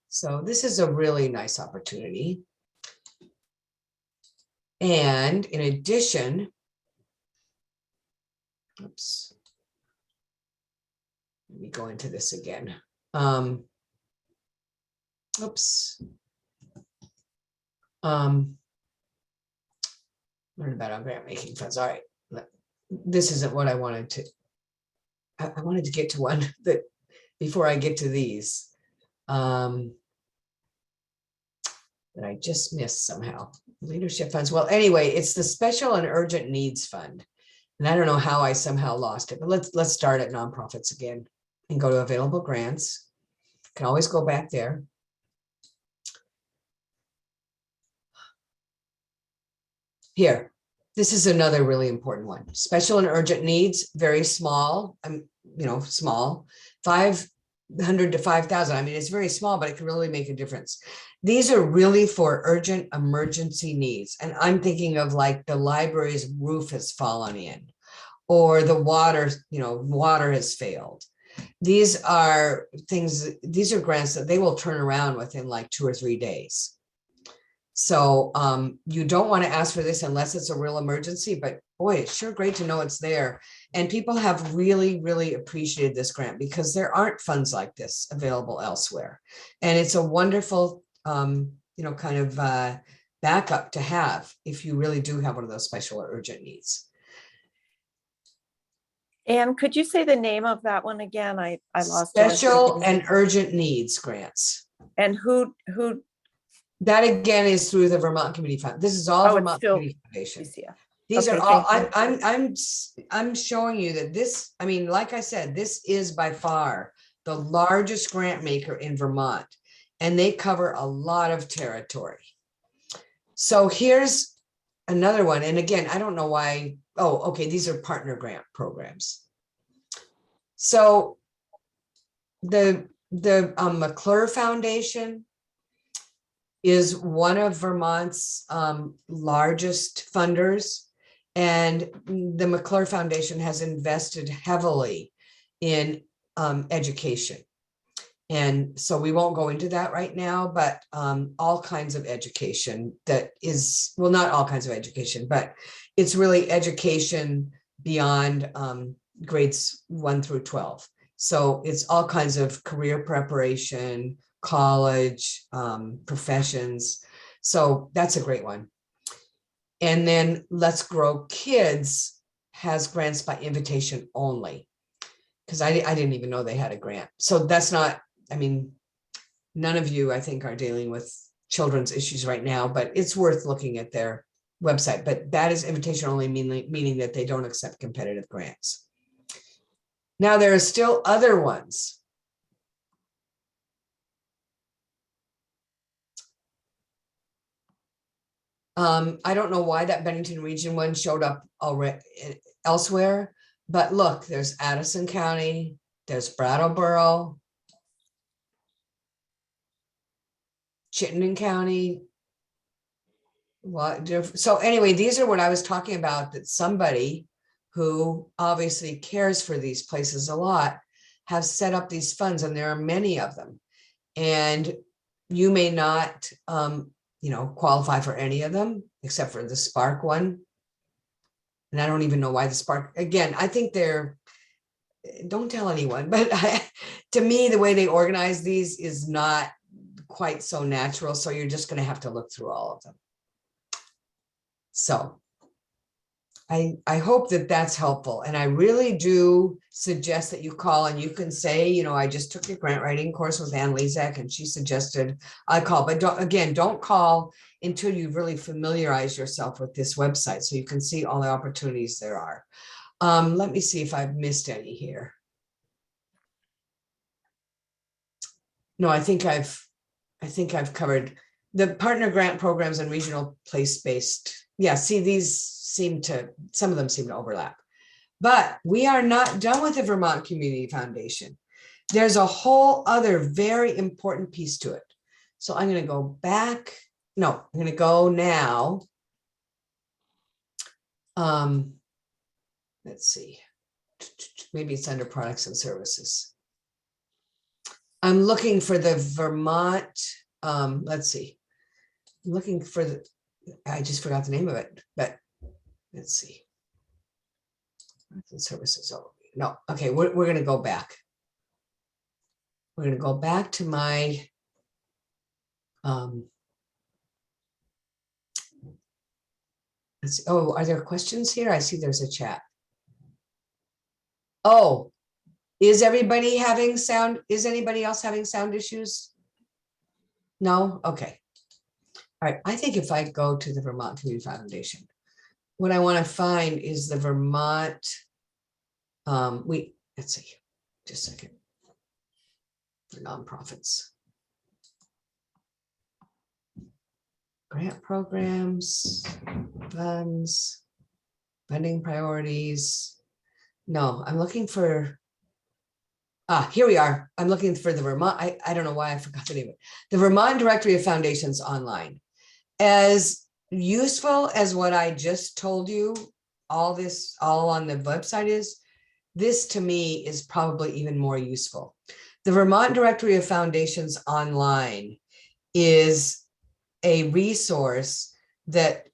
So this is a really nice opportunity. And in addition, oops, let me go into this again. Oops. Learn about our grant making funds. All right. This isn't what I wanted to. I wanted to get to one that before I get to these. That I just missed somehow. Leadership funds. Well, anyway, it's the Special and Urgent Needs Fund. And I don't know how I somehow lost it, but let's start at nonprofits again and go to available grants. Can always go back there. Here, this is another really important one. Special and urgent needs, very small. Small, 500 to 5,000. I mean, it's very small, but it can really make a difference. These are really for urgent emergency needs. And I'm thinking of like the library's roof has fallen in, or the water has failed. These are things, these are grants that they will turn around within like 2 or 3 days. So you don't want to ask for this unless it's a real emergency, but boy, it's sure great to know it's there. And people have really, really appreciated this grant because there aren't funds like this available elsewhere. And it's a wonderful, kind of backup to have if you really do have one of those special or urgent needs. And could you say the name of that one again? I lost Special and urgent needs grants. And who? That again is through the Vermont Community Fund. This is all Vermont Community Foundation. CCF. These Okay, are all, thank I'm showing you that this, I mean, like I said, this is by far the largest grant maker in Vermont, and they cover a lot of territory. So here's another one. And again, I don't know why. Oh, okay. These are partner grant programs. So the McClure Foundation is one of Vermont's largest funders. And the McClure Foundation has invested heavily in education. And so we won't go into that right now, but all kinds of education that is, well, not all kinds of education, but it's really education beyond grades 1 through 12. So it's all kinds of career preparation, college, professions. So that's a great one. And then Let's Grow Kids has grants by invitation only, because I didn't even know they had a grant. So that's not, I mean, none of you, I think, are dealing with children's issues right now, but it's worth looking at their website. But that is invitation only, meaning that they don't accept competitive grants. Now, there are still other ones. I don't know why that Bennington region one showed up already elsewhere, but look, there's Addison County, there's Brattleboro, Chittenden County, So anyway, these are what I was talking about, that somebody who obviously cares for these places a lot have set up these funds, and there are many of them. And you may not, qualify for any of them except for the Spark one. And I don't even know why the Spark, again, I think don't tell anyone, but to me, the way they organize these is not quite so natural. So you're just going to have to look through all of them. So I hope that that's helpful. And I really do suggest that you call, and you can say, I just took a grant writing course with Ann Lezak and she suggested I call, but don't call until you've really familiarized yourself with this website so you can see all the opportunities there are. Let me see if I've missed any here. No, I think I've covered the partner grant programs and regional place-based. Yeah, see, some of them seem to overlap. But we are not done with the Vermont Community Foundation. There's a whole other very important piece to it. So I'm going to go back. No, I'm going to go now. Let's see. Maybe it's under products and services. I'm looking for the Vermont. Let's see. I'm looking for I just forgot the name of it, but let's see. Products and services. Oh, no. Okay, we're going to go back. We're going to go back to my let's see. Oh, are there questions here? I see there's a chat. Oh, is anybody else having sound issues? No? Okay. All right. I think if I go to the Vermont Community Foundation, what I want to find is the Vermont, let's see, just a second, for nonprofits. Grant programs, funds, funding priorities. No, I'm looking for, here we are. I'm looking for the Vermont, I don't know why I forgot the name of it. The Vermont Directory of Foundations Online. As useful as what I just told you, all on the website is, this to me is probably even more useful. The Vermont Directory of Foundations Online is a resource that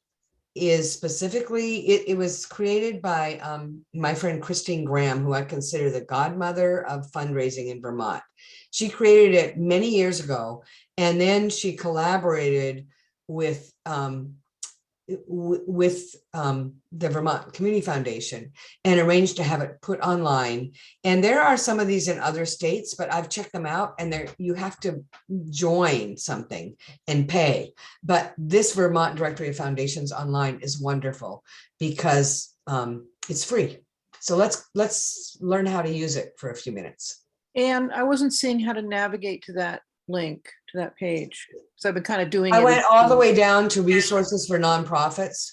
is specifically, it was created by my friend Christine Graham, who I consider the godmother of fundraising in Vermont. She created it many years ago, and then she collaborated with the Vermont Community Foundation and arranged to have it put online. And there are some of these in other states, but I've checked them out, and you have to join something and pay. But this Vermont Directory of Foundations Online is wonderful because it's free. So let's learn how to use it for a few minutes. And I wasn't seeing how to navigate to that link, to that page. So I've been kind of doing it. I went all the way down to resources for nonprofits.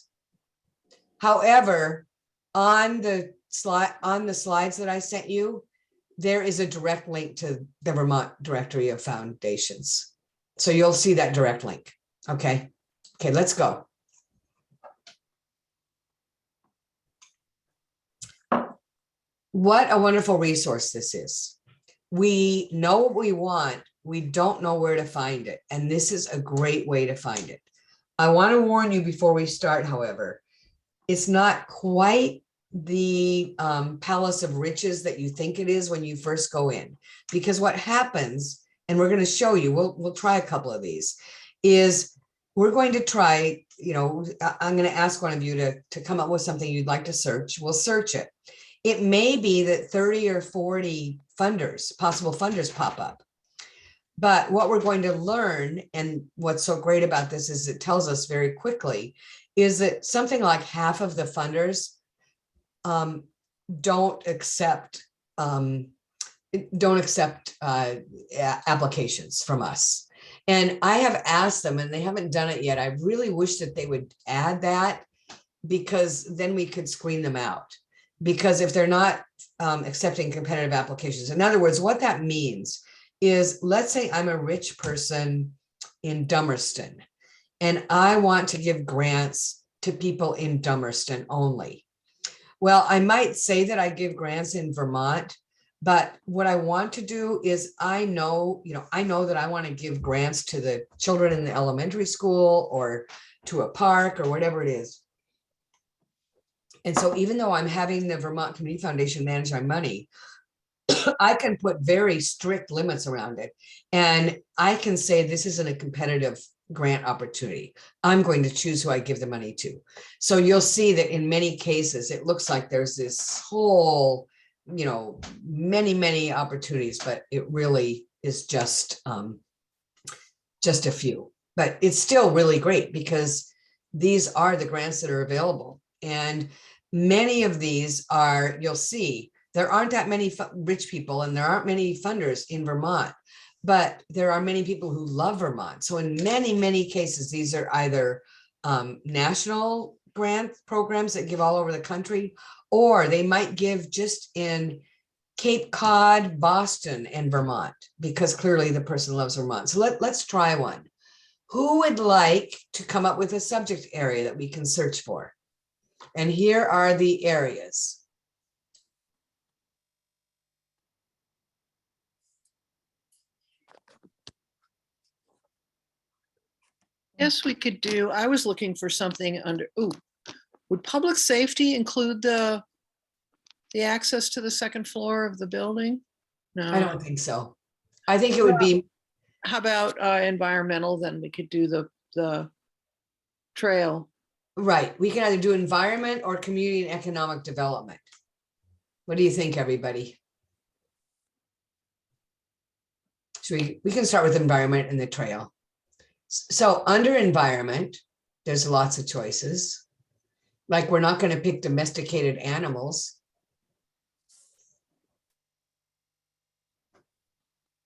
However, on the slides that I sent you, there is a direct link to the Vermont Directory of Foundations. So you'll see that direct link. Okay. Okay, let's go. What a wonderful resource this is. We know what we want. We don't know where to find it. And this is a great way to find it. I want to warn you before we start, however, it's not quite the palace of riches that you think it is when you first go in. Because what happens, and we're going to show you, we'll try a couple of these, is we're going to try, I'm going to ask one of you to come up with something you'd like to search. We'll search it. It may be that 30 or 40 possible funders pop up. But what we're going to learn, and what's so great about this is it tells us very quickly, is that something like half of the funders don't accept applications from us. And I have asked them, and they haven't done it yet. I really wish that they would add that, because then we could screen them out. Because if they're not accepting competitive applications, in other words, what that means is, let's say I'm a rich person in Dummerston, and I want to give grants to people in Dummerston only. Well, I might say that I give grants in Vermont, but what I want to do is I know that I want to give grants to the children in the elementary school or to a park or whatever it is. And so even though I'm having the Vermont Community Foundation manage my money, I can put very strict limits around it. And I can say this isn't a competitive grant opportunity. I'm going to choose who I give the money to. So you'll see that in many cases, it looks like there's this whole, many opportunities, but it really is just a few. But it's still really great because these are the grants that are available. And many of these are, you'll see, there aren't that many rich people and there aren't many funders in Vermont, but there are many people who love Vermont. So in many cases, these are either national grant programs that give all over the country, or they might give just in Cape Cod, Boston, and Vermont, because clearly the person loves Vermont. So let's try one. Who would like to come up with a subject area that we can search for? And here are the areas. Yes, we could do, I was looking for something under, would public safety include the access to the second floor of the building? No. I don't think so. I think it would be, How about environmental? Then we could do the trail. right. We can either do environment or community and economic development. What do you think, everybody? So we can start with environment and the trail. So under environment, there's lots of choices. Like we're not going to pick domesticated animals.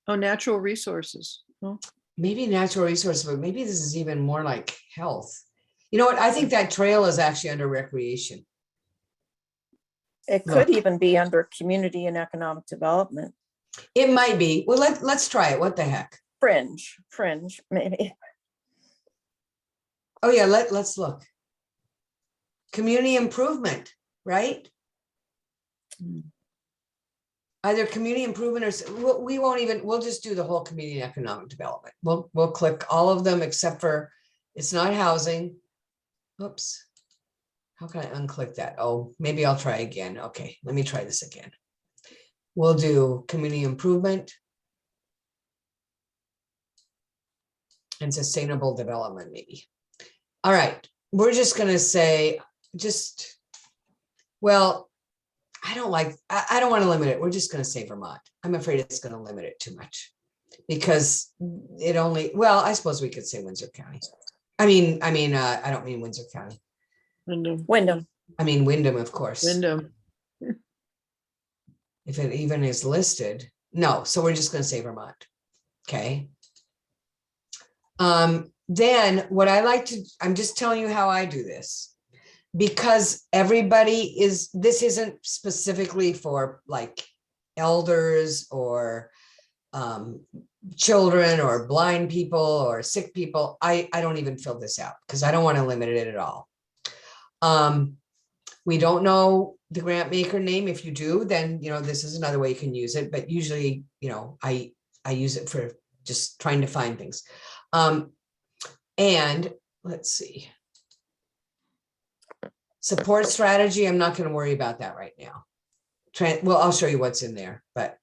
Oh, natural resources. Oh. Maybe natural resources, but maybe this is even more like health. You know what? I think that trail is actually under recreation. It could even be under community and economic development. It might be. Well, let's try it. What the heck? Fringe, maybe. Oh yeah, let's look. Community improvement, right? Either community improvement or we won't even, we'll just do the whole community and economic development. We'll click all of them except for it's not housing. Oops. How can I unclick that? Oh, maybe I'll try again. Okay, let me try this again. We'll do community improvement and sustainable development, maybe. All right, we're just going to say well, I don't want to limit it. We're just going to say Vermont. I'm afraid it's going to limit it too much because it only, well, I suppose we could say Windsor County. I don't mean Windsor County. Wyndham. I mean, Wyndham, of course. Wyndham. If it even is listed. No, so we're just going to say Vermont. Okay. Then what I like to, I'm just telling you how I do this, because this isn't specifically for like elders or children or blind people or sick people. I don't even fill this out because I don't want to limit it at all. We don't know the grant maker name. If you do, then, this is another way you can use it. But usually, I use it for just trying to find things. And let's see. Support strategy. I'm not going to worry about that right now. Well, I'll show you what's in there, but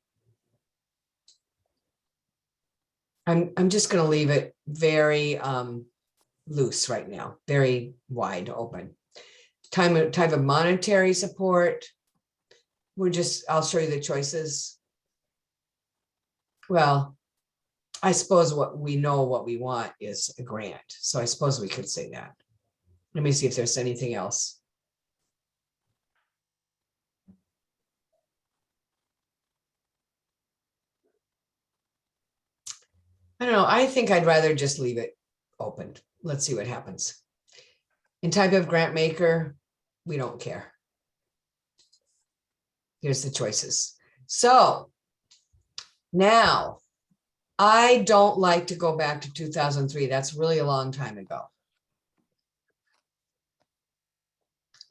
I'm just going to leave it very loose right now, very wide open. Type of monetary support. I'll show you the choices. Well, I suppose what we want is a grant. So I suppose we could say that. Let me see if there's anything else. I don't know. I think I'd rather just leave it open. Let's see what happens. In type of grant maker, we don't care. Here's the choices. So now I don't like to go back to 2003. That's really a long time ago.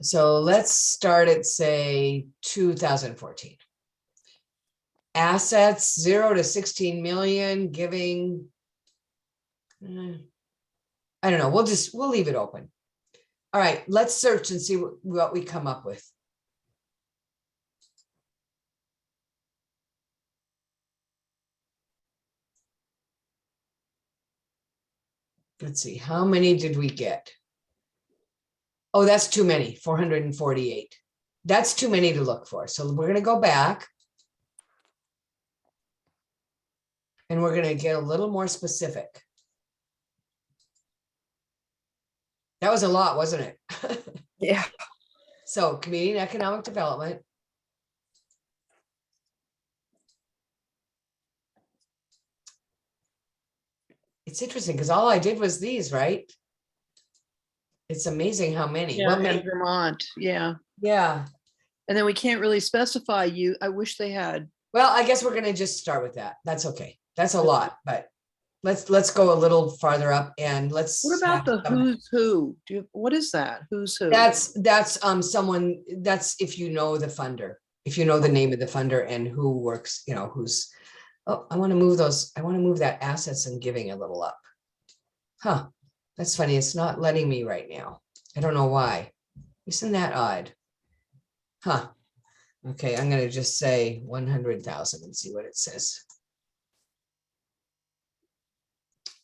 So let's start at, say, 2014. Assets 0 to 16 million, giving, I don't know, we'll leave it open. All right, let's search and see what we come up with. Let's see, how many did we get? Oh, that's too many, 448. That's too many to look for. So we're going to go back. And we're going to get a little more specific. That was a lot, wasn't it? Yeah. So community and economic development. It's interesting because all I did was these, right? It's amazing how many. Yeah, What and made, Vermont, yeah. yeah. And then we can't really specify you. I wish they had. Well, I guess we're going to just start with that. That's okay. That's a lot, but let's go a little farther up and let's. What about the who's who? What is that? Who's who? That's someone, that's if you know the funder, if you know the name of the funder and who works, you know, who's, oh, I want to move those. I want to move that assets and giving a little up. Huh. That's funny. It's not letting me right now. I don't know why. Isn't that odd? Huh. Okay. I'm going to just say 100,000 and see what it says.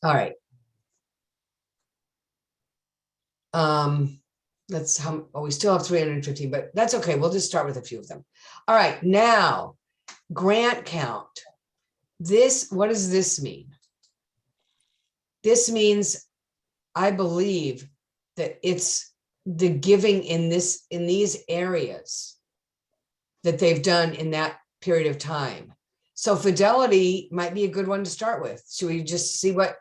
All right. That's how, oh, we still have 315, but that's okay. We'll just start with a few of them. All right. Now, grant count. This, what does this mean? This means, I believe that it's the giving in these areas that they've done in that period of time. So Fidelity might be a good one to start with. Should we just see what,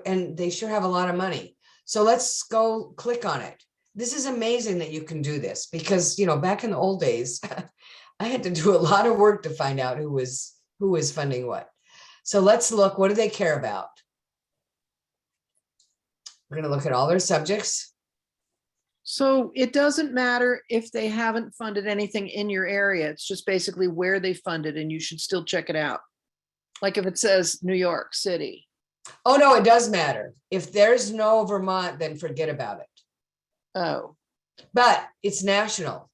and they sure have a lot of money. So let's go click on it. This is amazing that you can do this because, you know, back in the old days, I had to do a lot of work to find out who was funding what. So let's look, what do they care about? We're going to look at all their subjects. So it doesn't matter if they haven't funded anything in your area. It's just basically where they funded and you should still check it out. Like if it says New York City. Oh, no, it does matter. If there's no Vermont, then forget about it. Oh. But it's national.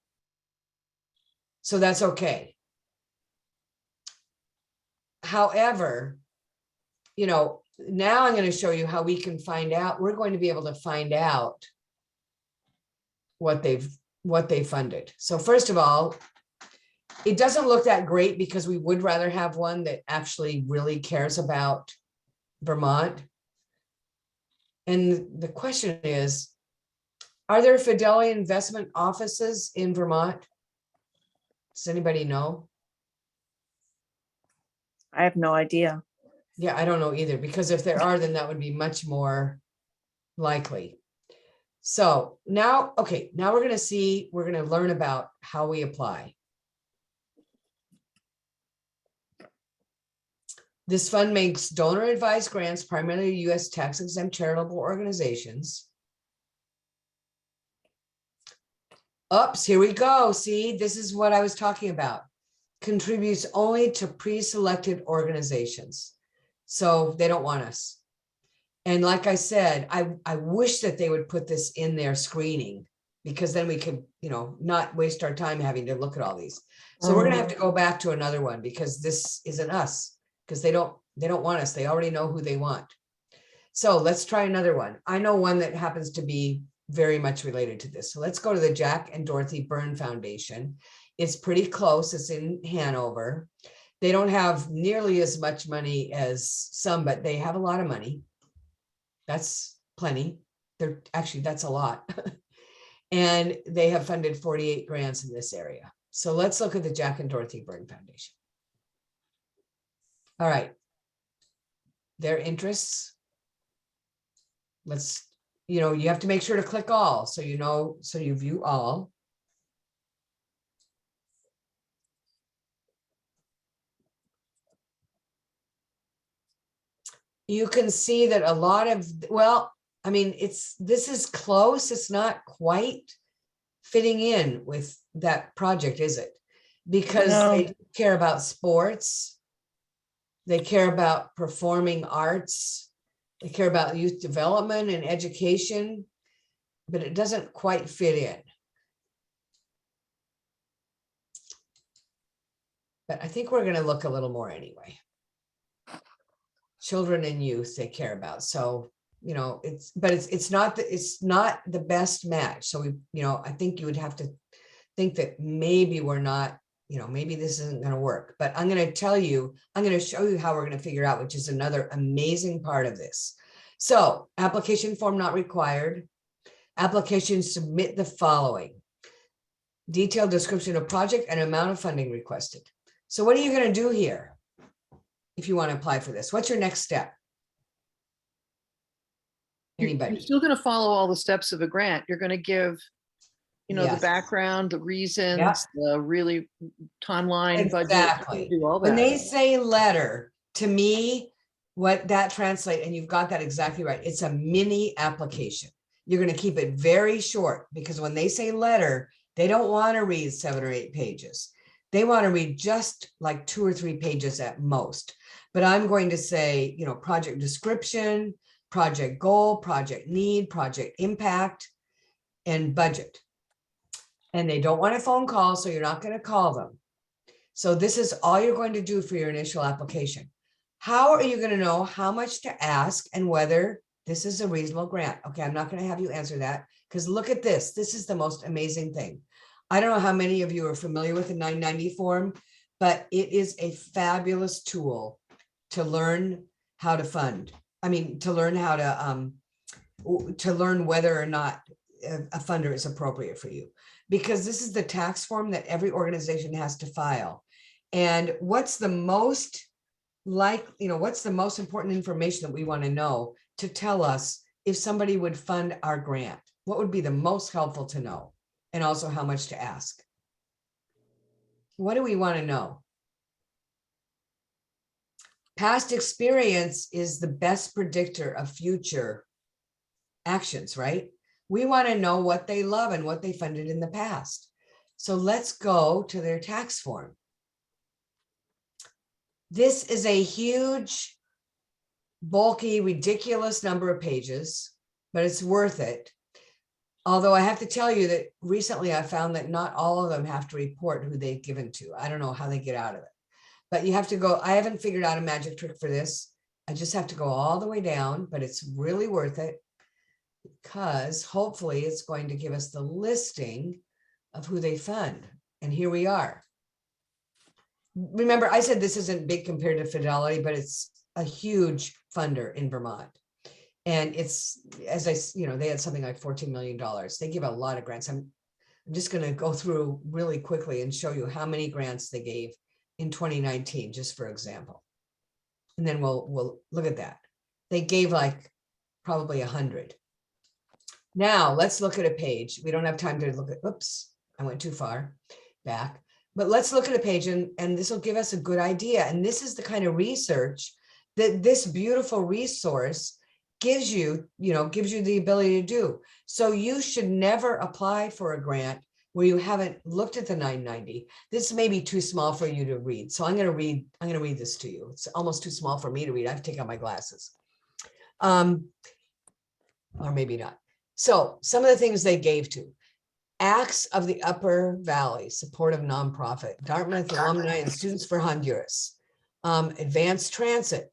So that's okay. However, you know, now I'm going to show you how we can find out. We're going to be able to find out what they funded. So first of all, it doesn't look that great because we would rather have one that actually really cares about Vermont. And the question is, are there Fidelity investment offices in Vermont? Does anybody know? I have no idea. Yeah, I don't know either, because if there are, then that would be much more likely. So now, okay, now we're going to learn about how we apply. This fund makes donor advised grants, primarily U.S. tax exempt charitable organizations. Oops, here we go. See, this is what I was talking about. Contributes only to pre-selected organizations. So they don't want us. And like I said, I wish that they would put this in their screening because then we could, you know, not waste our time having to look at all these. So we're going to have to go back to another one because this isn't us because they don't want us. They already know who they want. So let's try another one. I know one that happens to be very much related to this. So let's go to the Jack and Dorothy Byrne Foundation. It's pretty close. It's in Hanover. They don't have nearly as much money as some, but they have a lot of money. That's plenty. They're actually, that's a lot. And they have funded 48 grants in this area. So let's look at the Jack and Dorothy Byrne Foundation. All right. Their interests. Let's, you know, you have to make sure to click all. So, you know, so you view all. You can see that a lot of, well, I mean, this is close. It's not quite fitting in with that project, is it? Because No. they care about sports. They care about performing arts. They care about youth development and education, but it doesn't quite fit in. But I think we're going to look a little more anyway. Children and youth they care about. So, you know, it's not the best match. So we, you know, I think you would have to think that maybe we're not, you know, maybe this isn't going to work. But I'm going to tell you, I'm going to show you how we're going to figure out, which is another amazing part of this. So application form not required. Application submit the following: detailed description of project and amount of funding requested. So what are you going to do here if you want to apply for this? What's your next step? Anybody? You're still going to follow all the steps of a grant. You're going to give, you know, the Yes. background, the reasons, Yep. the really timeline, budget, Exactly. do all When that. they say letter, to me, what that translates, and you've got that exactly right, it's a mini application. You're going to keep it very short, because when they say letter, they don't want to read 7 or 8 pages. They want to read just like 2 or 3 pages at most. But I'm going to say, you know, project description, project goal, project need, project impact, and budget. And they don't want a phone call, so you're not going to call them. So this is all you're going to do for your initial application. How are you going to know how much to ask and whether this is a reasonable grant? Okay, I'm not going to have you answer that, because look at this. This is the most amazing thing. I don't know how many of you are familiar with the 990 form, but it is a fabulous tool to learn how to fund. I mean, to learn how to learn whether or not a funder is appropriate for you, because this is the tax form that every organization has to file. And what's the most what's the most important information that we want to know to tell us if somebody would fund our grant? What would be the most helpful to know? And also how much to ask? What do we want to know? Past experience is the best predictor of future actions, right? We want to know what they love and what they funded in the past. So let's go to their tax form. This is a huge, bulky, ridiculous number of pages, but it's worth it. Although I have to tell you that recently I found that not all of them have to report who they've given to. I don't know how they get out of it, but you have to go. I haven't figured out a magic trick for this. I just have to go all the way down, but it's really worth it, because hopefully it's going to give us the listing of who they fund. And here we are. Remember, I said this isn't big compared to Fidelity, but it's a huge funder in Vermont. And it's, as they had something like $14 million. They give a lot of grants. I'm just going to go through really quickly and show you how many grants they gave in 2019, just for example. And then we'll look at that. They gave like probably 100. Now let's look at a page. We don't have time to look at, oops, I went too far back. But let's look at a page, and this will give us a good idea. And this is the kind of research that this beautiful resource gives you the ability to do. So you should never apply for a grant where you haven't looked at the 990. This may be too small for you to read. So I'm going to read this to you. It's almost too small for me to read. I have to take out my glasses. Or maybe not. So some of the things they gave to: Acts of the Upper Valley, supportive nonprofit, Dartmouth alumni and students for Honduras, advanced transit,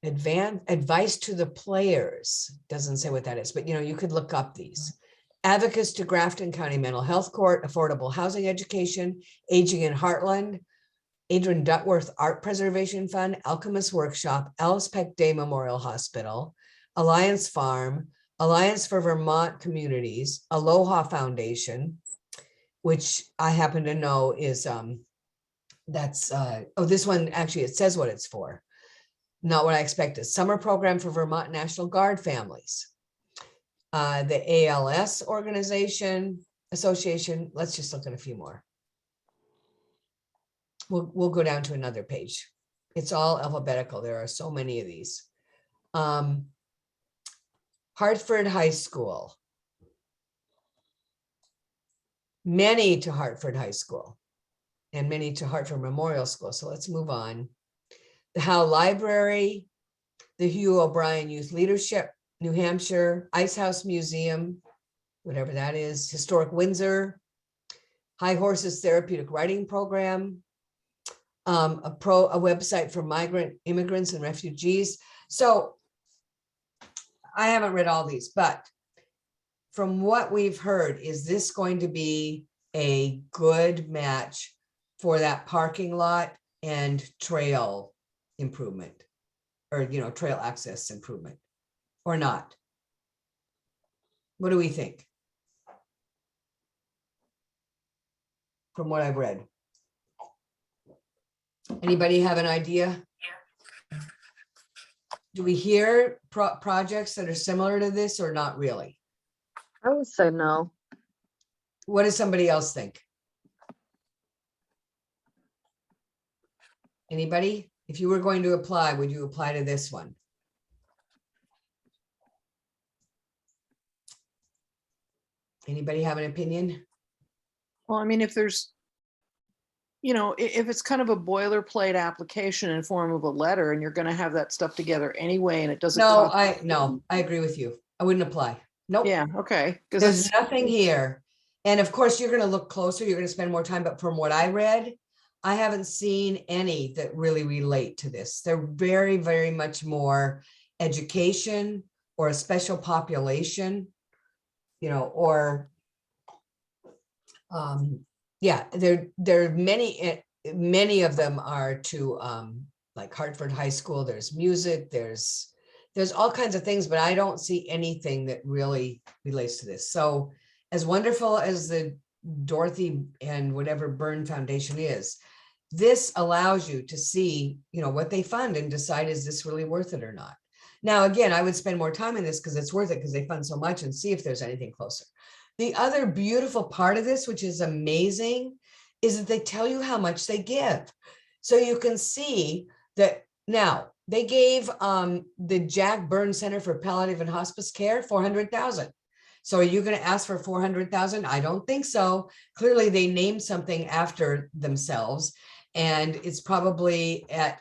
advice to the players, doesn't say what that is, but you could look up these. Advocates to Grafton County Mental Health Court, affordable housing education, aging in Heartland, Adrian Duckworth Art Preservation Fund, Alchemist Workshop, Alice Peck Day Memorial Hospital, Alliance Farm, Alliance for Vermont Communities, Aloha Foundation, which I happen to know is, this one, actually, it says what it's for. Not what I expected. Summer Program for Vermont National Guard Families. The ALS Association. Let's just look at a few more. We'll go down to another page. It's all alphabetical. There are so many of these. Hartford High School, many to Hartford High School and many to Hartford Memorial School. So let's move on. The Howe Library, the Hugh O'Brien Youth Leadership, New Hampshire, Ice House Museum, whatever that is, Historic Windsor, High Horses Therapeutic Writing Program, a website for migrant immigrants and refugees. So I haven't read all these, but from what we've heard, is this going to be a good match for that parking lot and trail improvement, or, you know, trail access improvement, or not? What do we think? From what I've read. Anybody have an idea? Do we hear projects that are similar to this or not really? I would say no. What does somebody else think? Anybody? If you were going to apply, would you apply to this one? Anybody have an opinion? Well, I mean, if there's, you know, if it's kind of a boilerplate application in form of a letter and you're going to have that stuff together anyway, and it doesn't. No, cost- no, I agree with you. I wouldn't apply. Nope. Yeah, okay. Because There's nothing here. And of course, you're going to look closer, you're going to spend more time, but from what I read, I haven't seen any that really relate to this. They're very, very much more education or a special population, you know, or yeah, there are many of them are to like Hartford High School. There's music, there's all kinds of things, but I don't see anything that really relates to this. So as wonderful as the Dorothy and whatever Byrne Foundation is, this allows you to see, you know, what they fund and decide, is this really worth it or not? Now, again, I would spend more time in this because it's worth it because they fund so much, and see if there's anything closer. The other beautiful part of this, which is amazing, is that they tell you how much they give. So you can see that now they gave the Jack Byrne Center for Palliative and Hospice Care $400,000. So are you going to ask for $400,000? I don't think so. Clearly, they named something after themselves, and it's probably at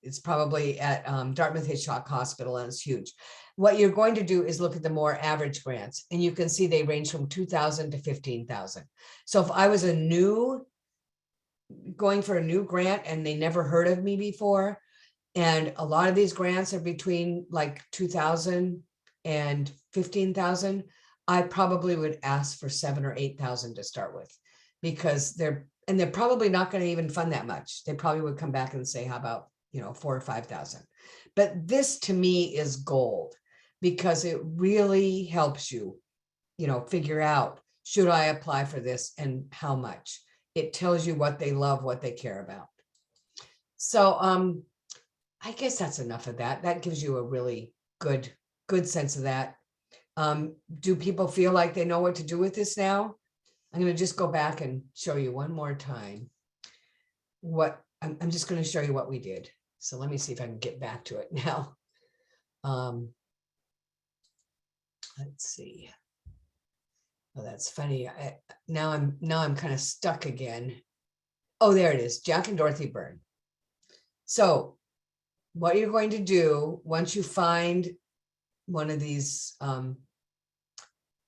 it's probably at Dartmouth Hitchcock Hospital, and it's huge. What you're going to do is look at the more average grants, and you can see they range from 2,000 to 15,000. So if I was going for a new grant and they never heard of me before, and a lot of these grants are between like 2,000 and 15,000, I probably would ask for 7,000 or 8,000 to start with, because they're probably not going to even fund that much. They probably would come back and say, how about, you know, 4,000 or 5,000. But this to me is gold, because it really helps you, you know, figure out, should I apply for this and how much? It tells you what they love, what they care about. So I guess that's enough of that. That gives you a really good sense of that. Do people feel like they know what to do with this now? I'm going to just go back and show you one more time what I'm just going to show you what we did. So let me see if I can get back to it now. Let's see. Oh, that's funny. Now I'm kind of stuck again. Oh, there it is. Jack and Dorothy Byrne. So what you're going to do once you find one of these,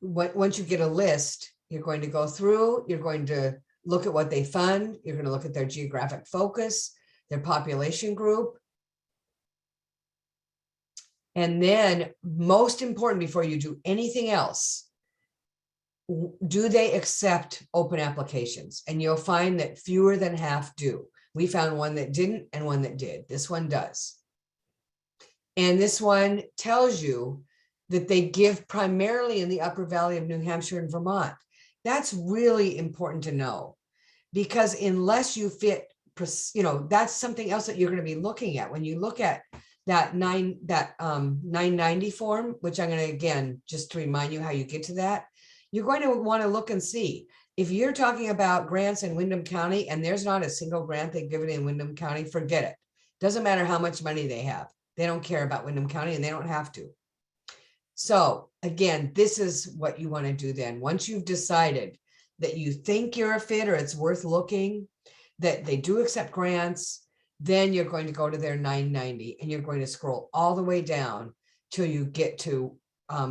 once you get a list, you're going to go through, you're going to look at what they fund, you're going to look at their geographic focus, their population group. And then, most important, before you do anything else, do they accept open applications? And you'll find that fewer than half do. We found one that didn't and one that did. This one does. And this one tells you that they give primarily in the Upper Valley of New Hampshire and Vermont. That's really important to know, because unless you fit, you know, that's something else that you're going to be looking at when you look at that 990 form, which I'm going to, again, just to remind you how you get to that. You're going to want to look and see if you're talking about grants in Windham County and there's not a single grant they've given in Windham County, forget it. Doesn't matter how much money they have. They don't care about Windham County, and they don't have to. So again, this is what you want to do then. Once you've decided that you think you're a fit or it's worth looking, that they do accept grants, then you're going to go to their 990 and you're going to scroll all the way down till you get to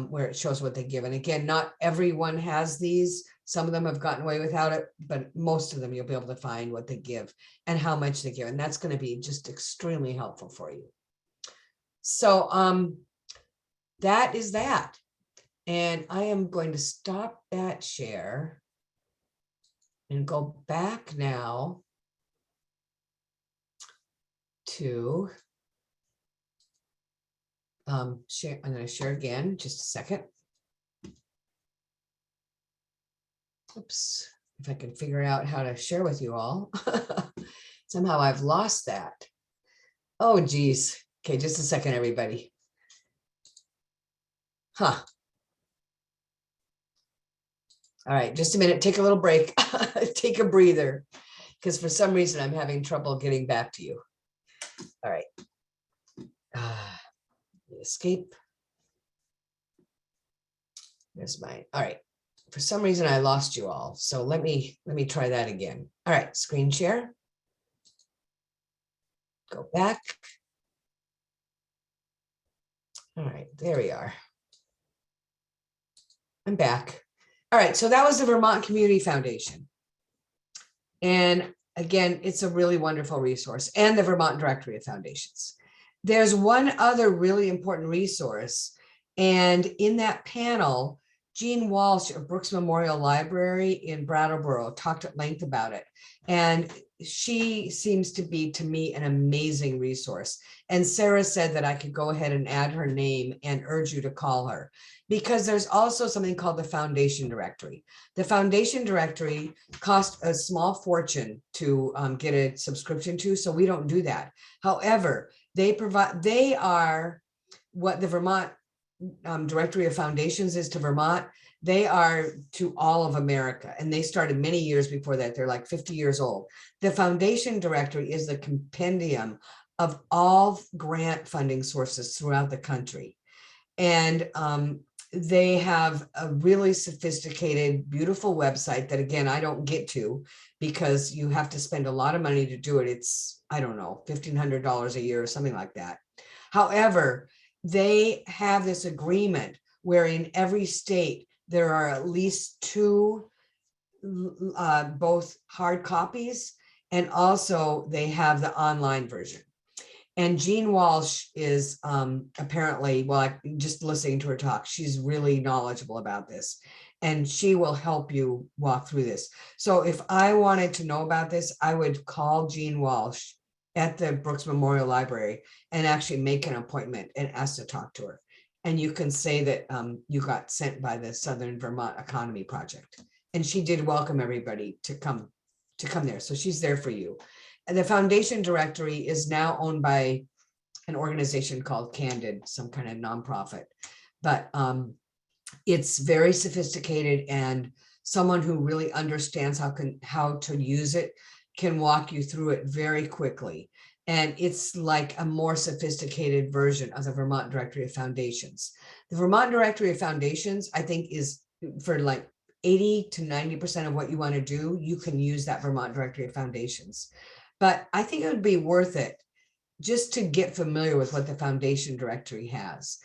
where it shows what they give. And again, not everyone has these. Some of them have gotten away without it, but most of them you'll be able to find what they give and how much they give. And that's going to be just extremely helpful for you. So that is that. And I am going to stop that share and go back now to share. I'm going to share again, just a second. Oops, if I can figure out how to share with you all. Somehow I've lost that. Oh, geez. Okay, just a second, everybody. Huh. All right, just a minute, take a little break, take a breather, because for some reason I'm having trouble getting back to you. All right. Escape. There's mine. All right. For some reason I lost you all. So let me try that again. All right, screen share. Go back. All right, there we are. I'm back. All right, so that was the Vermont Community Foundation. And again, it's a really wonderful resource, and the Vermont Directory of Foundations. There's one other really important resource, and in that panel, Jean Walsh of Brooks Memorial Library in Brattleboro talked at length about it. And she seems to be, to me, an amazing resource. And Sarah said that I could go ahead and add her name and urge you to call her, because there's also something called the Foundation Directory. The Foundation Directory costs a small fortune to get a subscription to, so we don't do that. However, they are what the Vermont Directory of Foundations is to Vermont. They are to all of America, and they started many years before that. They're like 50 years old. The Foundation Directory is the compendium of all grant funding sources throughout the country. And they have a really sophisticated, beautiful website that, again, I don't get to because you have to spend a lot of money to do it. It's, I don't know, $1,500 a year or something like that. However, they have this agreement where in every state there are at least 2 both hard copies, and also they have the online version. And Jean Walsh is apparently, well, just listening to her talk, she's really knowledgeable about this, and she will help you walk through this. So if I wanted to know about this, I would call Jean Walsh at the Brooks Memorial Library and actually make an appointment and ask to talk to her. And you can say that you got sent by the Southern Vermont Economy Project. And she did welcome everybody to come there. So she's there for you. And the Foundation Directory is now owned by an organization called Candid, some kind of nonprofit. But it's very sophisticated, and someone who really understands how to use it can walk you through it very quickly. And it's like a more sophisticated version of the Vermont Directory of Foundations. The Vermont Directory of Foundations, I think, is for like 80 to 90% of what you want to do, you can use that Vermont Directory of Foundations. But I think it would be worth it just to get familiar with what the Foundation Directory has.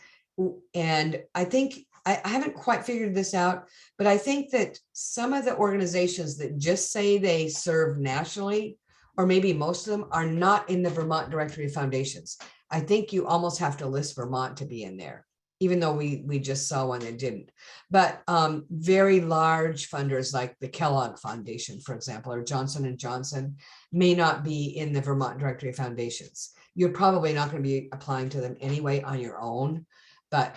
And I think, I haven't quite figured this out, but I think that some of the organizations that just say they serve nationally, or maybe most of them, are not in the Vermont Directory of Foundations. I think you almost have to list Vermont to be in there, even though we just saw one that didn't. But very large funders like the Kellogg Foundation, for example, or Johnson & Johnson may not be in the Vermont Directory of Foundations. You're probably not going to be applying to them anyway on your own. But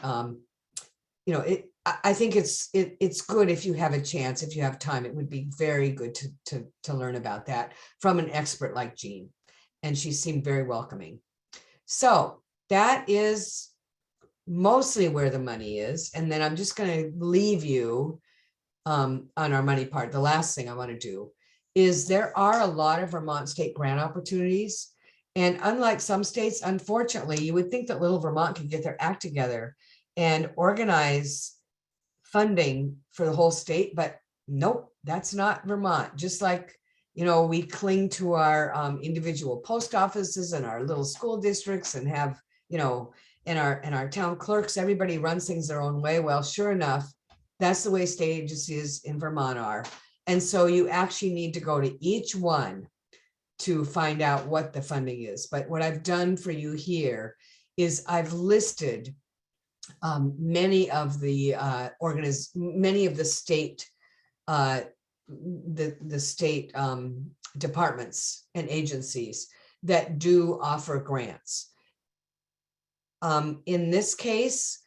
you know, I think it's good if you have a chance, if you have time. It would be very good to learn about that from an expert like Jean, and she seemed very welcoming. So that is mostly where the money is, and then I'm just going to leave you on our money part. The last thing I want to do is there are a lot of Vermont state grant opportunities, and unlike some states, unfortunately, you would think that little Vermont could get their act together and organize funding for the whole state, but nope, that's not Vermont. Just like, you know, we cling to our individual post offices and our little school districts and have, you know, and our town clerks, everybody runs things their own way. Well, sure enough, that's the way state agencies in Vermont are. And so you actually need to go to each one to find out what the funding is. But what I've done for you here is I've listed many of the many of the state the state departments and agencies that do offer grants. In this case,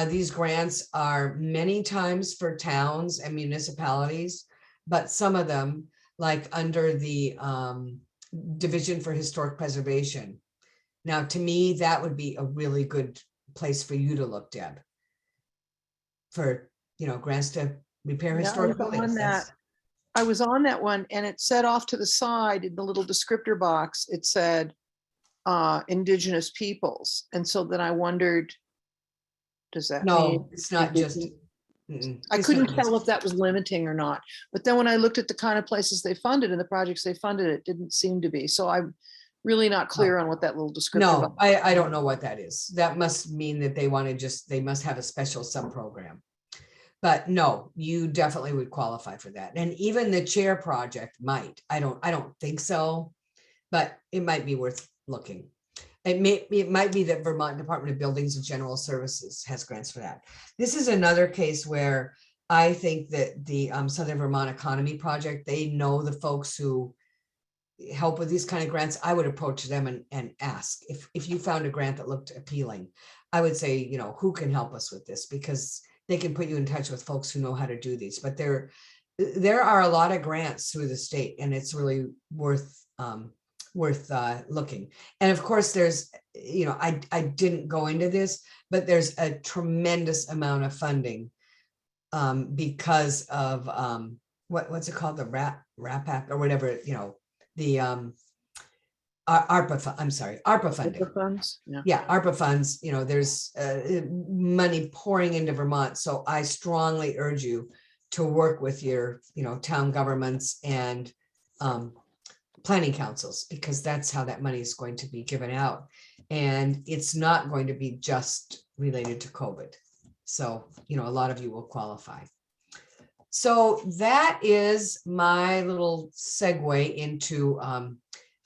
these grants are many times for towns and municipalities, but some of them, like under the Division for Historic Preservation. Now, to me, that would be a really good place for you to look, Deb, for, you know, grants to repair Yeah, historic I was on buildings. that. I was on that one, and it said off to the side in the little descriptor box, it said indigenous peoples. And so then I wondered, does that mean? No, it's not just. I couldn't tell if that was limiting or not. But then when I looked at the kind of places they funded and the projects they funded, it didn't seem to be. So I'm really not clear on what that little descriptor No, box. I don't know what that is. That must mean that they want to just, they must have a special sub-program. But no, you definitely would qualify for that. And even the chair project might. I don't think so, but it might be worth looking. It might be that Vermont Department of Buildings and General Services has grants for that. This is another case where I think that the Southern Vermont Economy Project, they know the folks who help with these kind of grants. I would approach them and ask if you found a grant that looked appealing. I would say, you know, who can help us with this, because they can put you in touch with folks who know how to do these. But there are a lot of grants through the state, and it's really worth looking. And of course, there's, you know, I didn't go into this, but there's a tremendous amount of funding because of what's it called, the RAP Act or whatever, you know, the ARPA funding. ARPA funds, yeah. Yeah, ARPA funds, you know, there's money pouring into Vermont. So I strongly urge you to work with your, you know, town governments and planning councils, because that's how that money is going to be given out. And it's not going to be just related to COVID. So, you know, a lot of you will qualify. So that is my little segue into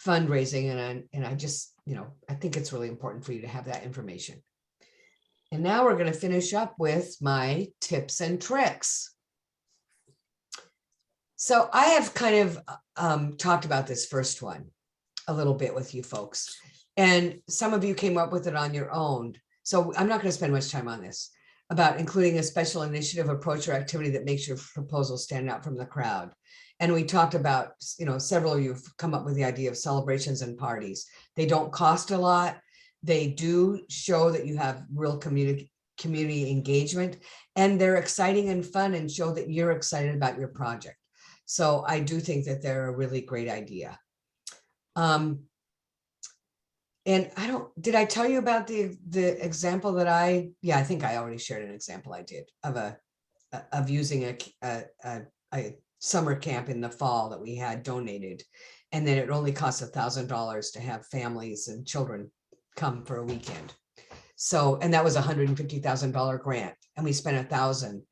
fundraising. And I just, you know, I think it's really important for you to have that information. And now we're going to finish up with my tips and tricks. So I have kind of talked about this first one a little bit with you folks, and some of you came up with it on your own. So I'm not going to spend much time on this, about including a special initiative, approach, or activity that makes your proposal stand out from the crowd. And we talked about, you know, several of you have come up with the idea of celebrations and parties. They don't cost a lot. They do show that you have real community engagement, and they're exciting and fun and show that you're excited about your project. So I do think that they're a really great idea. And did I tell you about the example that I think I already shared an example I did of using a summer camp in the fall that we had donated. And then it only costs $1,000 to have families and children come for a weekend. So, and that was a $150,000 grant, and we spent $1,000.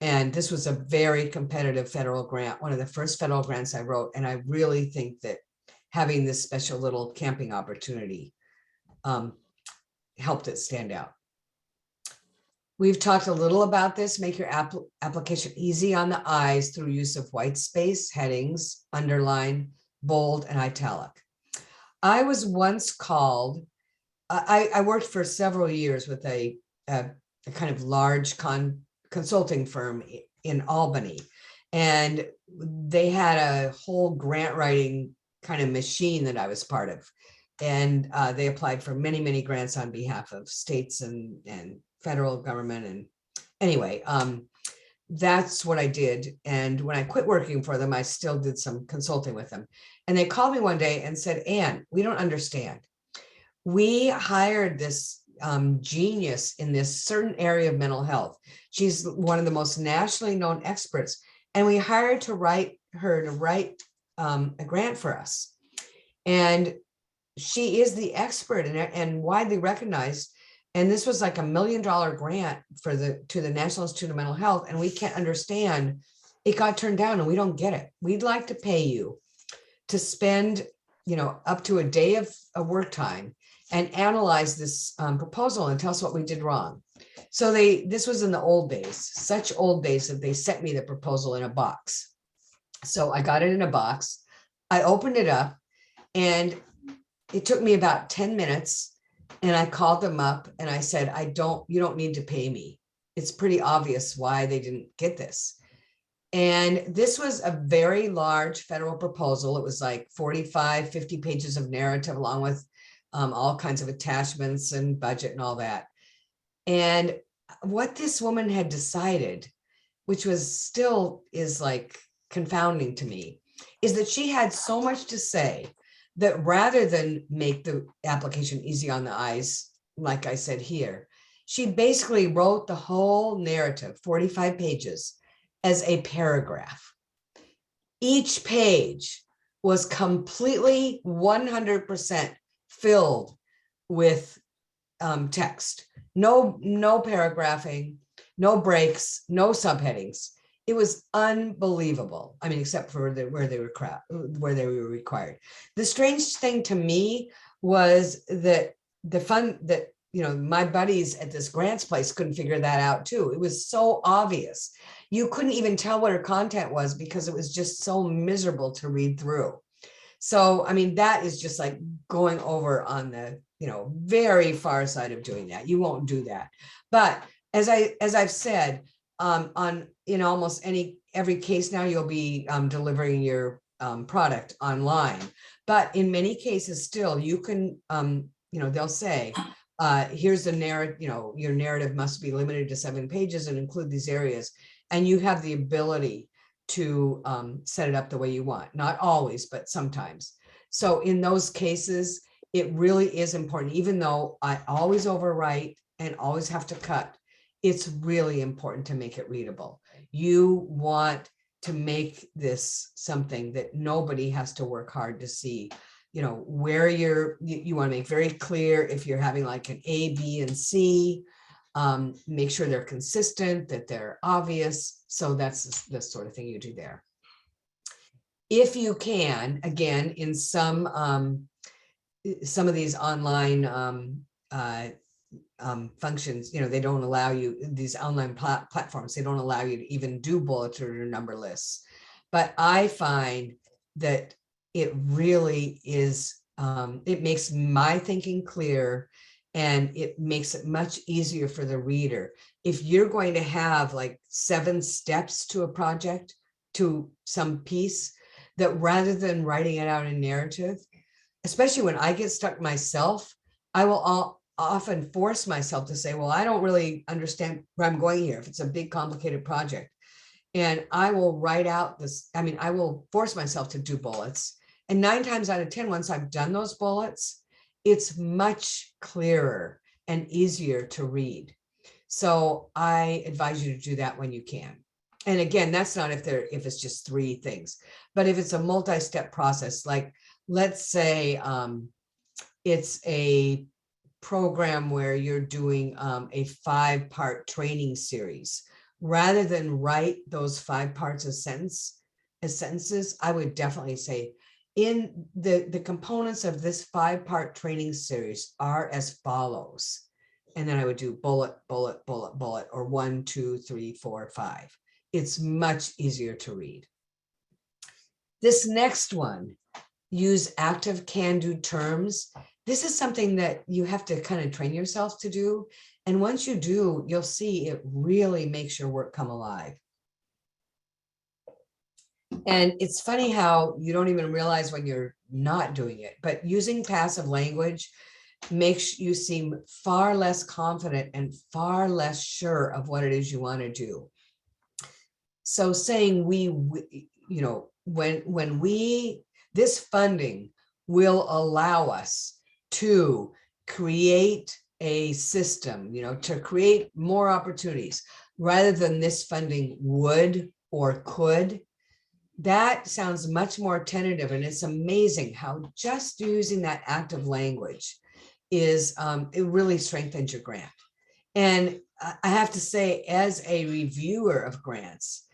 And this was a very competitive federal grant, one of the first federal grants I wrote. And I really think that having this special little camping opportunity helped it stand out. We've talked a little about this. Make your application easy on the eyes through use of white space, headings, underline, bold, and italic. I was once called, I worked for several years with a kind of large consulting firm in Albany, and they had a whole grant writing kind of machine that I was part of. And they applied for many, many grants on behalf of states and federal government. And anyway, that's what I did. And when I quit working for them, I still did some consulting with them. And they called me one day and said, Ann, we don't understand. We hired this genius in this certain area of mental health. She's one of the most nationally known experts, And we hired her to write a grant for us. And she is the expert and widely recognized. And this was like $1 million grant to the National Institute of Mental Health. And we can't understand, it got turned down and we don't get it. We'd like to pay you to spend, up to a day of work time and analyze this proposal and tell us what we did wrong. So this was in the old days, such old days that they sent me the proposal in a box. So I got it in a box. I opened it up and it took me about 10 minutes. And I called them up and I said, you don't need to pay me. It's pretty obvious why they didn't get this. And this was a very large federal proposal. It was like 45, 50 pages of narrative along with all kinds of attachments and budget and all that. And what this woman had decided, which is like confounding to me, is that she had so much to say that rather than make the application easy on the eyes, like I said here, she basically wrote the whole narrative, 45 pages, as a paragraph. Each page was completely 100% filled with text. No paragraphing, no breaks, no subheadings. It was unbelievable. I mean, except for where they were required. The strange thing to me was that my buddies at this grants place couldn't figure that out too. It was so obvious. You couldn't even tell what her content was because it was just so miserable to read through. So, I mean, that is just like going over on the, very far side of doing that. You won't do that. But as I've said, in almost every case now, you'll be delivering your product online. But in many cases still, you can, they'll say, here's the narrative, your narrative must be limited to 7 pages and include these areas. And you have the ability to set it up the way you want. Not always, but sometimes. So in those cases, it really is important, even though I always overwrite and always have to cut, it's really important to make it readable. You want to make this something that nobody has to work hard to see, where you want to make very clear if you're having like an A, B, and C, make sure they're consistent, that they're obvious. So that's the sort of thing you do there. If you can, again, in some of these online functions, they don't allow you, these online platforms, they don't allow you to even do bulleted or number lists. But I find that it really is, it makes my thinking clear and it makes it much easier for the reader. If you're going to have like 7 steps to a project, to some piece, that rather than writing it out in narrative, especially when I get stuck myself, I will often force myself to say, well, I don't really understand where I'm going here if it's a big, complicated project. And I will write out this, I will force myself to do bullets. And 9 times out of 10, once I've done those bullets, it's much clearer and easier to read. So I advise you to do that when you can. And again, that's not if it's just 3 things, but if it's a multi-step process, like let's say it's a program where you're doing a 5-part training series, rather than write those 5 parts as sentences, I would definitely say in the components of this 5-part training series are as follows. And then I would do bullet, bullet, bullet, bullet, or 1, 2, 3, 4, 5. It's much easier to read. This next one, use active can-do terms. This is something that you have to kind of train yourself to do. And once you do, you'll see it really makes your work come alive. And it's funny how you don't even realize when you're not doing it, but using passive language makes you seem far less confident and far less sure of what it is you want to do. So saying this funding will allow us to create a system, to create more opportunities, rather than this funding would or could. That sounds much more tentative, and it's amazing how just using that active language is, it really strengthens your grant. And I have to say, as a reviewer of grants,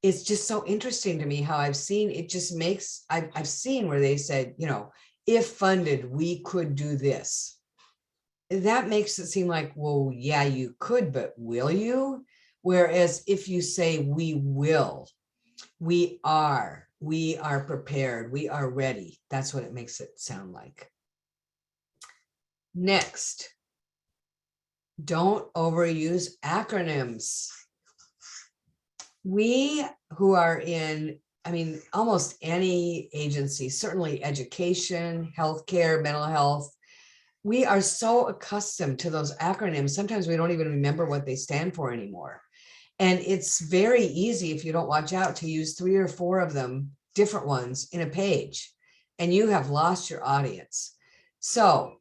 it's just so interesting to me how I've seen it just makes, I've seen where they said, you know, if funded, we could do this. That makes it seem like, well, yeah, you could, but will you? Whereas if you say we will, we are prepared, we are ready. That's what it makes it sound like. Next, don't overuse acronyms. We who are in, I mean, almost any agency, certainly education, healthcare, mental health, we are so accustomed to those acronyms. Sometimes we don't even remember what they stand for anymore. And it's very easy, if you don't watch out, to use 3 or 4 of them, different ones, in a page, and you have lost your audience. So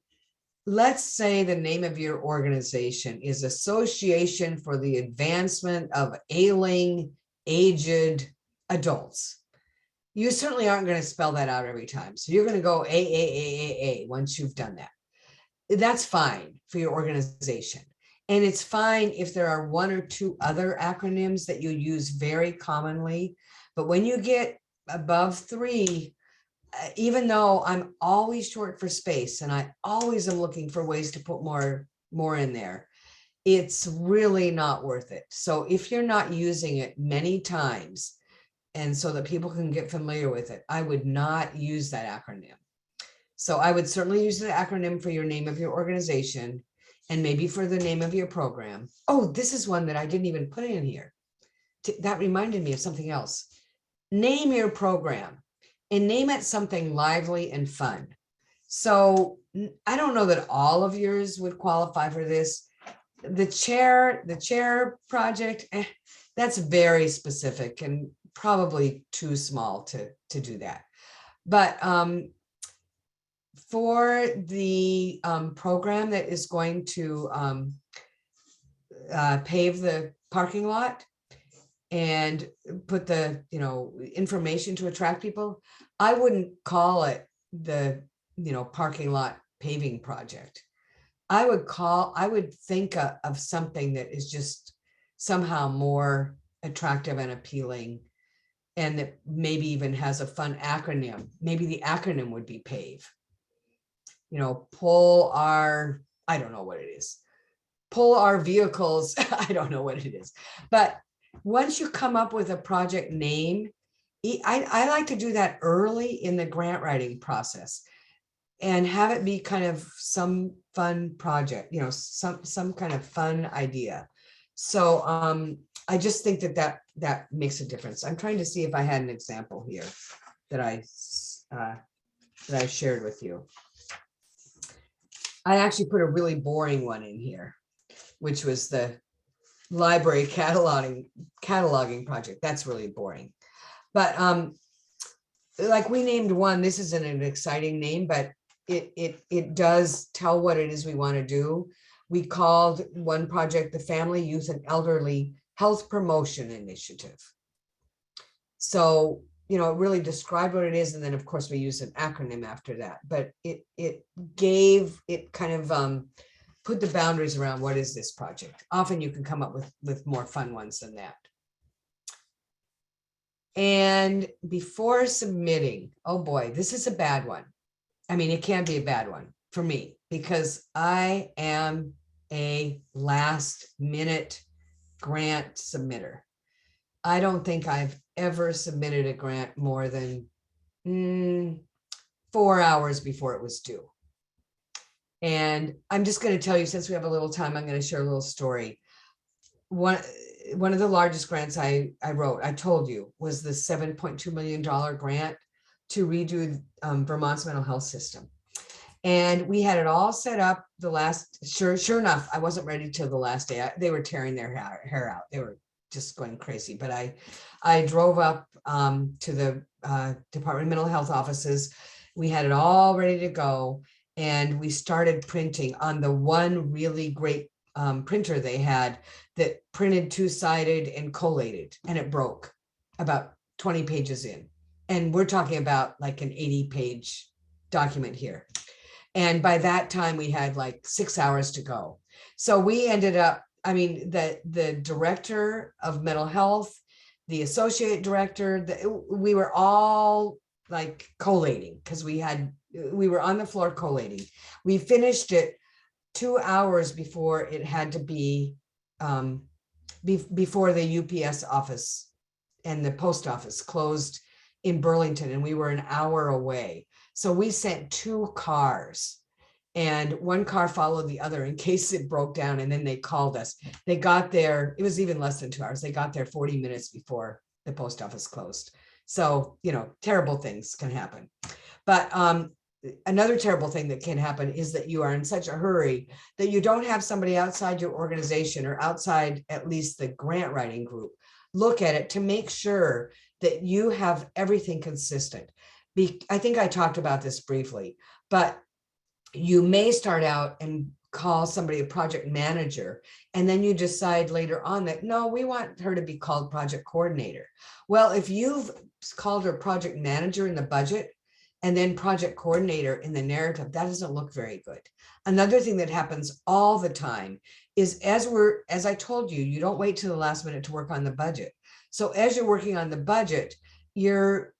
let's say the name of your organization is Association for the Advancement of Ailing, Aged Adults. You certainly aren't going to spell that out every time. So you're going to go AAAAA once you've done that. That's fine for your organization. And it's fine if there are 1 or 2 other acronyms that you use very commonly. But when you get above 3, even though I'm always short for space and I always am looking for ways to put more in there, it's really not worth it. So if you're not using it many times, and so that people can get familiar with it, I would not use that acronym. So I would certainly use the acronym for your name of your organization, and maybe for the name of your program. Oh, this is one that I didn't even put in here. That reminded me of something else. Name your program and name it something lively and fun. So I don't know that all of yours would qualify for this. The chair project, that's very specific and probably too small to do that. But for the program that is going to pave the parking lot and put the, you know, information to attract people, I wouldn't call it the, you know, parking lot paving project. I would think of something that is just somehow more attractive and appealing, and that maybe even has a fun acronym. Maybe the acronym would be PAVE. You know, pull our, I don't know what it is. Pull our vehicles, I don't know what it is. But once you come up with a project name, I like to do that early in the grant writing process and have it be kind of some fun project, you know, some kind of fun idea. So I just think that makes a difference. I'm trying to see if I had an example here that I shared with you. I actually put a really boring one in here, which was the library cataloging project. That's really boring. But like we named one, this isn't an exciting name, but it does tell what it is we want to do. We called one project the Family, Youth, and Elderly Health Promotion Initiative. So, you know, it really described what it is. And then of course we use an acronym after that, but it kind of put the boundaries around what is this project. Often you can come up with more fun ones than that. And before submitting, oh boy, this is a bad one. I mean, it can be a bad one for me because I am a last minute grant submitter. I don't think I've ever submitted a grant more than 4 hours before it was due. And I'm just going to tell you, since we have a little time, I'm going to share a little story. One of the largest grants I wrote, I told you, was the $7.2 million grant to redo Vermont's mental health system. And we had it all set up the last, sure enough, I wasn't ready till the last day. They were tearing their hair out. They were just going crazy. But I drove up to the Department of Mental Health offices. We had it all ready to go. And we started printing on the one really great printer they had that printed 2-sided and collated, and it broke. about 20 pages in. And we're talking about like an 80-page document here. And by that time, we had like 6 hours to go. So we ended up, I mean, the director of mental health, the associate director, we were all like collating because we were on the floor collating. We finished it 2 hours before it had to be, before the UPS office and the post office closed in Burlington, and we were an hour away. So we sent 2 cars, and one car followed the other in case it broke down. And then they called us. They got there, it was even less than 2 hours. They got there 40 minutes before the post office closed. So, you know, terrible things can happen. But another terrible thing that can happen is that you are in such a hurry that you don't have somebody outside your organization or outside at least the grant writing group look at it to make sure that you have everything consistent. I think I talked about this briefly, but you may start out and call somebody a project manager, and then you decide later on that, no, we want her to be called project coordinator. Well, if you've called her project manager in the budget and then project coordinator in the narrative, that doesn't look very good. Another thing that happens all the time is as I told you, you don't wait till the last minute to work on the budget. So as you're working on the budget, you're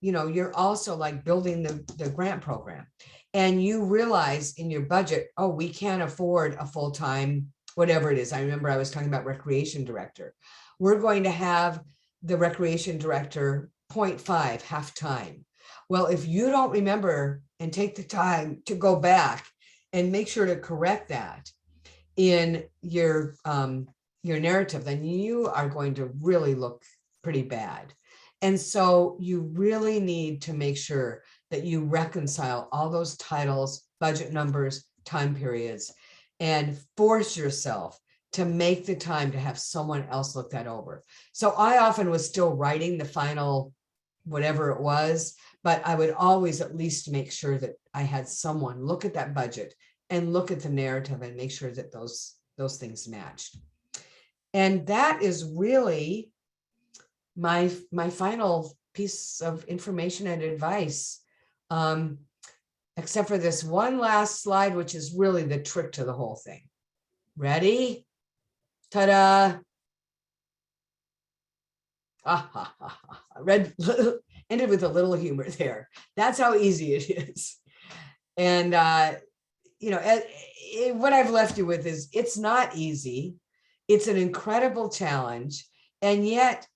also like building the grant program. And you realize in your budget, oh, we can't afford a full-time, whatever it is. I remember I was talking about recreation director. We're going to have the recreation director 0.5 half-time. Well, if you don't remember and take the time to go back and make sure to correct that in your narrative, then you are going to really look pretty bad. And so you really need to make sure that you reconcile all those titles, budget numbers, time periods, and force yourself to make the time to have someone else look that over. So I often was still writing the final, whatever it was, but I would always at least make sure that I had someone look at that budget and look at the narrative and make sure that those things matched. And that is really my final piece of information and advice, except for this one last slide, which is really the trick to the whole thing. Ready? Ta-da! Red ended with a little humor there. That's how easy it is. And what I've left you with is it's not easy. It's an incredible challenge, and yet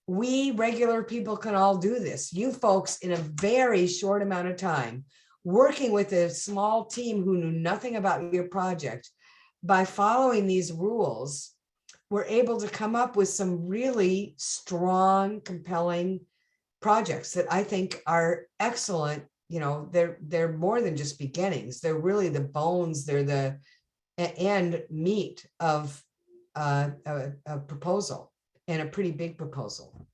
we regular people can all do this. You folks, in a very short amount of time, working with a small team who knew nothing about your project, by following these rules, we're able to come up with some really strong, compelling projects that I think are excellent. You know, they're more than just beginnings. They're really the bones. They're the and meat of a proposal, and a pretty big proposal.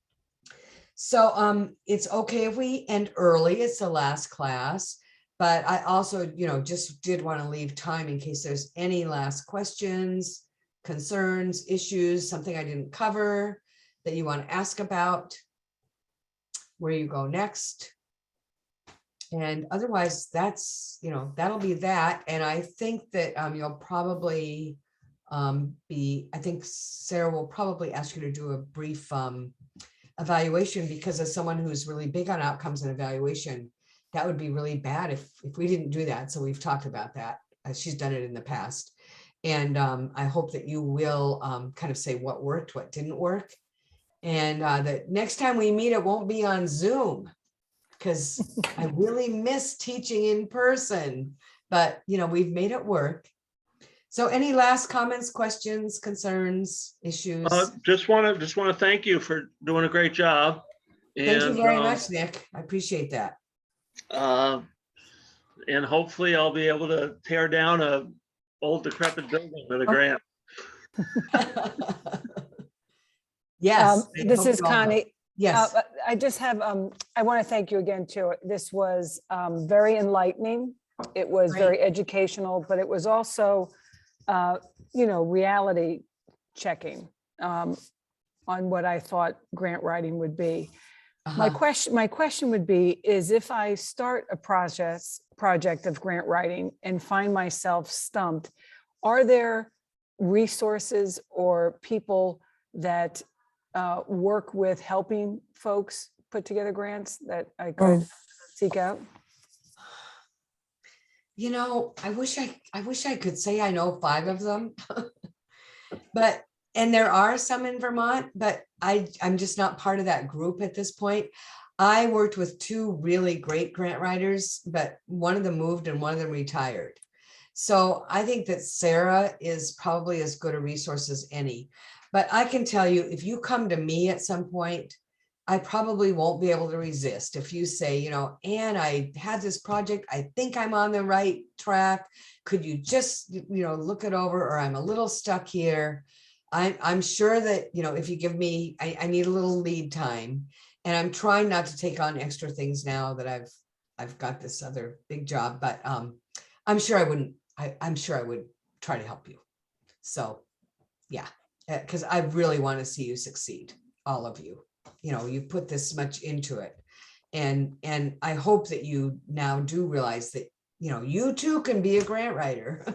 So it's okay if we end early. It's the last class, but I also, just did want to leave time in case there's any last questions, concerns, issues, something I didn't cover that you want to ask about, where you go next. And otherwise, that's, that'll be that. And I think that you'll probably I think Sarah will probably ask you to do a brief evaluation, because as someone who's really big on outcomes and evaluation, that would be really bad if we didn't do that. So we've talked about that. She's done it in the past. And I hope that you will kind of say what worked, what didn't work. And the next time we meet, it won't be on Zoom, because I really miss teaching in person, but we've made it work. So any last comments, questions, concerns, issues? Just want to thank you for doing a great job. Thank you very much, Nick. I appreciate that. And hopefully I'll be able to tear down a old decrepit building with a grant. Yes. This is Connie. Yes. I just have, I want to thank you again too. This was very enlightening. It was very educational, but it was also, reality checking on what I thought grant writing would be. My Uh-huh. question would be, is if I start a project of grant writing and find myself stumped, are there resources or people that work with helping folks put together grants that I could seek out? You know, I wish I could say I know 5 of them. But, and there are some in Vermont, but I'm just not part of that group at this point. I worked with 2 really great grant writers, but one of them moved and one of them retired. So I think that Sarah is probably as good a resource as any. But I can tell you, if you come to me at some point, I probably won't be able to resist. If you say, you know, Anne, I had this project, I think I'm on the right track. Could you just, you know, look it over, or I'm a little stuck here. I'm sure that, you know, if you give me, I need a little lead time, and I'm trying not to take on extra things now that I've got this other big job, but I'm sure I wouldn't, I'm sure I would try to help you. So, yeah, because I really want to see you succeed, all of you. You know, you put this much into it. And I hope that you now do realize that, you know, you too can be a grant writer.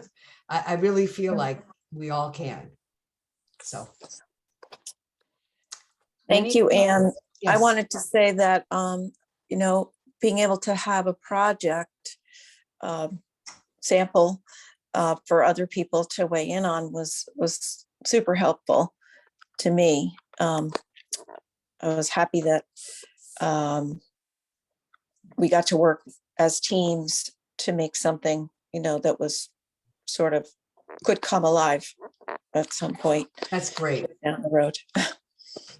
I really feel like we all can. So. Thank you, Anything Anne. else? I Yes. wanted to say that, you know, being able to have a project sample for other people to weigh in on was super helpful to me. I was happy that we got to work as teams to make something, you know, that was sort of could come alive at some point That's great. down the road.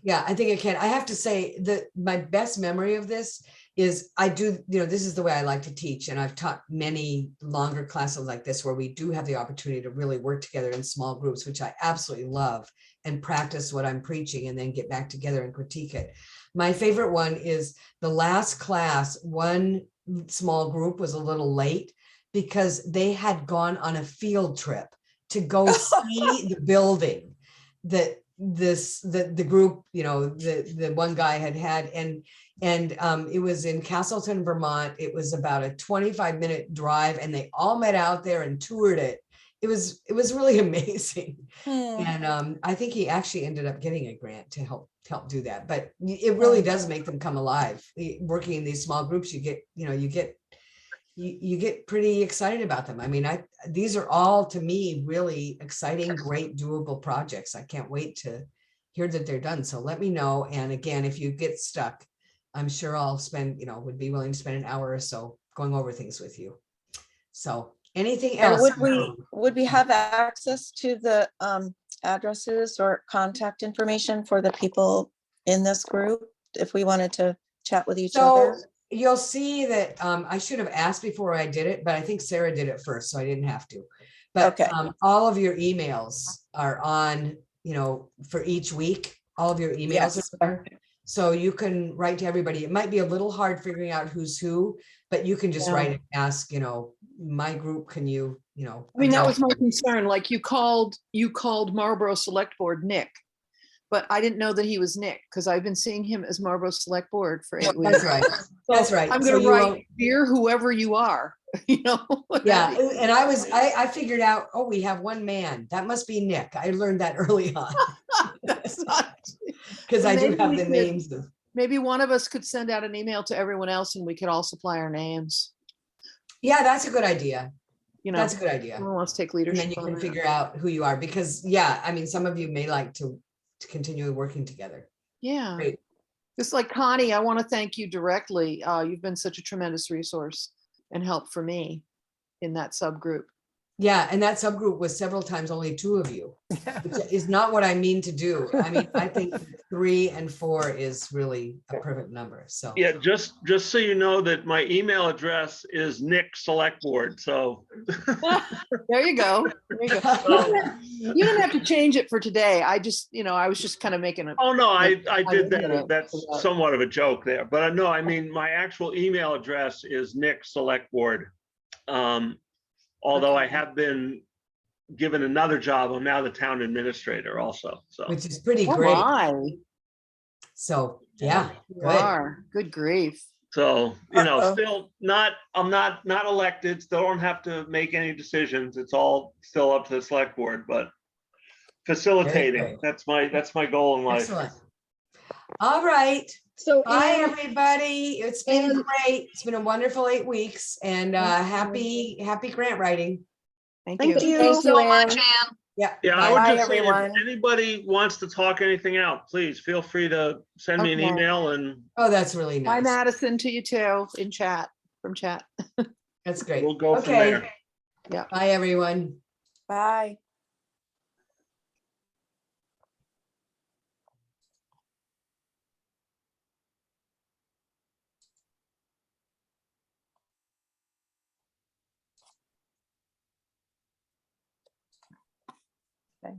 Yeah, I think it can. I have to say that my best memory of this is I do, you know, this is the way I like to teach. And I've taught many longer classes like this where we do have the opportunity to really work together in small groups, which I absolutely love, and practice what I'm preaching and then get back together and critique it. My favorite one is the last class. One small group was a little late because they had gone on a field trip to go see the building that the group, you know, the one guy had and it was in Castleton, Vermont. It was about a 25-minute drive, and they all met out there and toured it. It was really amazing. And I think he actually ended up getting a grant to help do that. But it really does make them come alive. Working in these small groups, you get, you know, you get pretty excited about them. I mean, these are all, to me, really exciting, great, doable projects. I can't wait to hear that they're done. So let me know. And again, if you get stuck, I'm sure I'll spend, you know, would be willing to spend an hour or so going over things with you. So anything And else? would we have access to the addresses or contact information for the people in this group if we wanted to chat with each other? So you'll see that I should have asked before I did it, but I think Sarah did it first, so I didn't have to. But Okay. all of your emails are on, you know, for each week, all of your emails Yes. are there. So you can write to everybody. It might be a little hard figuring out who's who, but you can just Yeah. write and ask, you know, my group, can you, you know. I mean, that address- was my concern. Like you called Marlboro Select Board Nick, but I didn't know that he was Nick because I've been seeing him as Marlboro Select Board for 8 weeks. That's right. That's right. I'm So going to you write, won't- dear whoever you are, you know. Yeah, and I figured out, oh, we have one man. That must be Nick. I learned that early on. That's not. Because I do Maybe have we the could- names of. Maybe one of us could send out an email to everyone else and we could all supply our names. Yeah, that's a good idea. You know, That's a good idea. someone wants to take And leadership. then you on can that. figure out who you are, because yeah, I mean, some of you may like to continue working together. Yeah. Great. Just like Connie, I want to thank you directly. You've been such a tremendous resource and help for me in that subgroup. Yeah, and that subgroup was several times only 2 of you, which is not what I mean to do. I mean, I think 3 and 4 is really a perfect number. So Yeah, just so you know that my email address is Nick Select Board. So There you go. There you go. You didn't have to change it for today. I just, you know, I was just kind of making a. oh no, I did you know, that. That's somewhat of a joke there. But no, I mean my actual email address is Nick Select Board. Although I have been given another job, I'm now the town administrator also. So which is pretty Oh great. my. So, yeah, You good. are. Good grief. So, Uh-oh. still I'm not elected, still don't have to make any decisions. It's all still up to the select board, but facilitating, good. that's my goal in life. Excellent. All right. So Bye, Anne, everybody. It's been And- great. It's been a wonderful 8 weeks and happy grant writing. Thank Thank you. you. thank so you, much, Anne. Yeah. Yeah, I bye. would Bye, just say if everyone. anybody wants to talk anything out, please feel free to send me an Okay. email and Oh, that's really Bye, nice. Madison, to you too, from chat. That's great. we'll go from Okay. there. Bye, everyone. Bye. Okay.